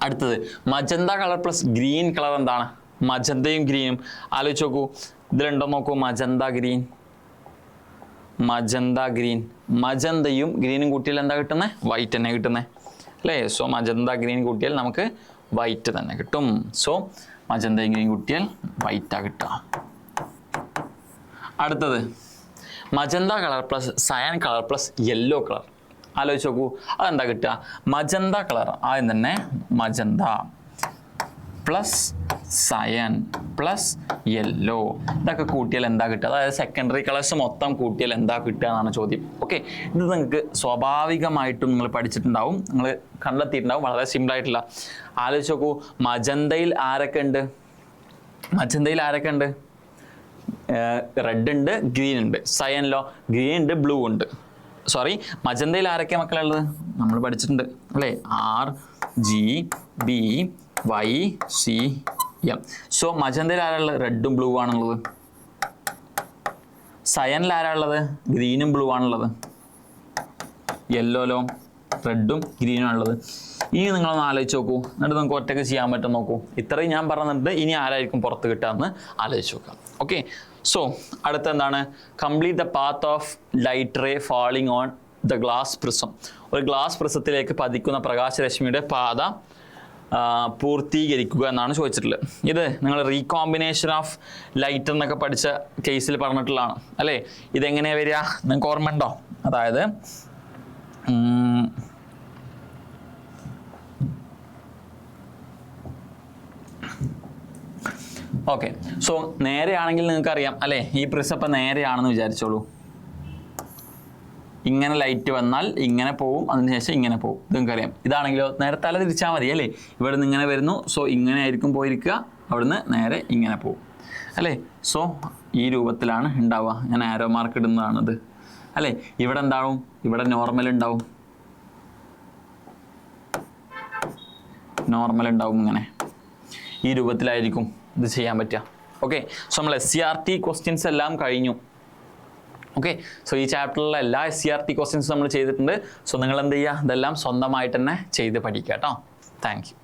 അടുത്തത് magenta colour plus green colour എന്താണ്? മജന്തയും ഗ്രീനും ആലോചിച്ച് നോക്കൂ. ഇതിലുണ്ടോ നോക്കൂ. Magenta green, magenta green. മജന്തയും ഗ്രീനും കൂട്ടിയാൽ എന്താ കിട്ടുന്നത്? വൈറ്റ് തന്നെ കിട്ടുന്നത് അല്ലേ. സോ മജന്ത ഗ്രീൻ കൂട്ടിയാൽ നമുക്ക് വൈറ്റ് തന്നെ കിട്ടും. സോ മജന്തയും ഗ്രീൻ കൂട്ടിയാൽ വൈറ്റാ കിട്ടുക. അടുത്തത് magenta colour plus cyan colour plus yellow colour. ആലോചിച്ച് നോക്കൂ. അതെന്താ കിട്ടുക? മജന്ത കളർ ആദ്യം തന്നെ magenta plus cyan plus yellow ഇതൊക്കെ കൂട്ടിയാൽ എന്താ കിട്ടുക? അതായത് സെക്കൻഡറി കളേഴ്സ് മൊത്തം കൂട്ടിയാൽ എന്താ കിട്ടുക എന്നാണ് ചോദ്യം. ഓക്കെ, ഇത് നിങ്ങൾക്ക് സ്വാഭാവികമായിട്ടും നിങ്ങൾ പഠിച്ചിട്ടുണ്ടാവും, നിങ്ങൾ കണ്ടെത്തിയിട്ടുണ്ടാവും. വളരെ സിമ്പിളായിട്ടുള്ള. ആലോചിച്ച് നോക്കൂ. മജന്തയിൽ ആരൊക്കെ ഉണ്ട്? മജന്തയിൽ ആരൊക്കെ ഉണ്ട്? റെഡ് ഉണ്ട്, ഗ്രീൻ ഉണ്ട്. സയനിലോ ഗ്രീൻ ഉണ്ട്, ബ്ലൂ ഉണ്ട്. സോറി, മജന്തയിൽ ആരൊക്കെ മക്കളുള്ളത്? നമ്മൾ പഠിച്ചിട്ടുണ്ട് അല്ലേ. RGBYCM. സോ മജന്തയിൽ ആരാളുള്ളത്? റെഡും ബ്ലൂ ആണുള്ളത്. സയനിൽ ആരാളുള്ളത്? ഗ്രീനും ബ്ലൂ ആണുള്ളത്. യെല്ലോയിലോ റെഡും ഗ്രീനും ആണുള്ളത്. ഇനി നിങ്ങളൊന്ന് ആലോചിച്ച് നോക്കൂ. എന്നിട്ട് നിങ്ങൾക്ക് ഒറ്റയ്ക്ക് ചെയ്യാൻ പറ്റും നോക്കൂ. ഇത്രയും ഞാൻ പറഞ്ഞിട്ട് ഇനി ആരായിരിക്കും പുറത്ത് കിട്ടാമെന്ന് ആലോചിച്ച് നോക്കാം. ഓക്കെ, സോ അടുത്ത എന്താണ്? Complete the path of light ray falling on the glass prism. ഒരു ഗ്ലാസ് പ്രിസത്തിലേക്ക് പതിക്കുന്ന പ്രകാശരശ്മിയുടെ പാത പൂർത്തീകരിക്കുക എന്നാണ് ചോദിച്ചിട്ടുള്ളത്. ഇത് നിങ്ങൾ റീകോമ്പിനേഷൻ ഓഫ് ലൈറ്റ് എന്നൊക്കെ പഠിച്ച കേസിൽ പറഞ്ഞിട്ടുള്ളതാണ് അല്ലേ. ഇതെങ്ങനെയാണ് വരിക? നിങ്ങൾക്ക് ഓർമ്മ ഉണ്ടോ? അതായത് ഓക്കെ, സോ നേരെയാണെങ്കിൽ നിങ്ങൾക്കറിയാം അല്ലേ. ഈ പ്രിസം ഇപ്പം നേരെയാണെന്ന് വിചാരിച്ചോളൂ. ഇങ്ങനെ ലൈറ്റ് വന്നാൽ ഇങ്ങനെ പോവും, അതിനുശേഷം ഇങ്ങനെ പോവും. ഇത് നിങ്ങൾക്കറിയാം. ഇതാണെങ്കിലോ നേരെ തല തിരിച്ചാൽ മതി അല്ലേ. ഇവിടെ നിന്ന് ഇങ്ങനെ വരുന്നു, സോ ഇങ്ങനെ ആയിരിക്കും പോയിരിക്കുക. അവിടുന്ന് നേരെ ഇങ്ങനെ പോവും അല്ലേ. സോ ഈ രൂപത്തിലാണ് ഉണ്ടാവുക. ഞാൻ ആരോ മാർക്ക് ഇടുന്നതാണിത് അല്ലേ. ഇവിടെ എന്താവും? ഇവിടെ നോർമൽ ഉണ്ടാവും. നോർമൽ ഉണ്ടാവും. ഇങ്ങനെ ഈ രൂപത്തിലായിരിക്കും ഇത് ചെയ്യാൻ പറ്റുക. ഓക്കെ, സോ നമ്മൾ SCRT ക്വസ്റ്റ്യൻസ് എല്ലാം കഴിഞ്ഞു. ഓക്കെ, സോ ഈ ചാപ്റ്ററിലെ എല്ലാ SCRT ക്വസ്റ്റ്യൻസും നമ്മൾ ചെയ്തിട്ടുണ്ട്. സോ നിങ്ങൾ എന്ത് ചെയ്യുക? ഇതെല്ലാം സ്വന്തമായിട്ട് തന്നെ ചെയ്ത് പഠിക്കുക കേട്ടോ. Thank you.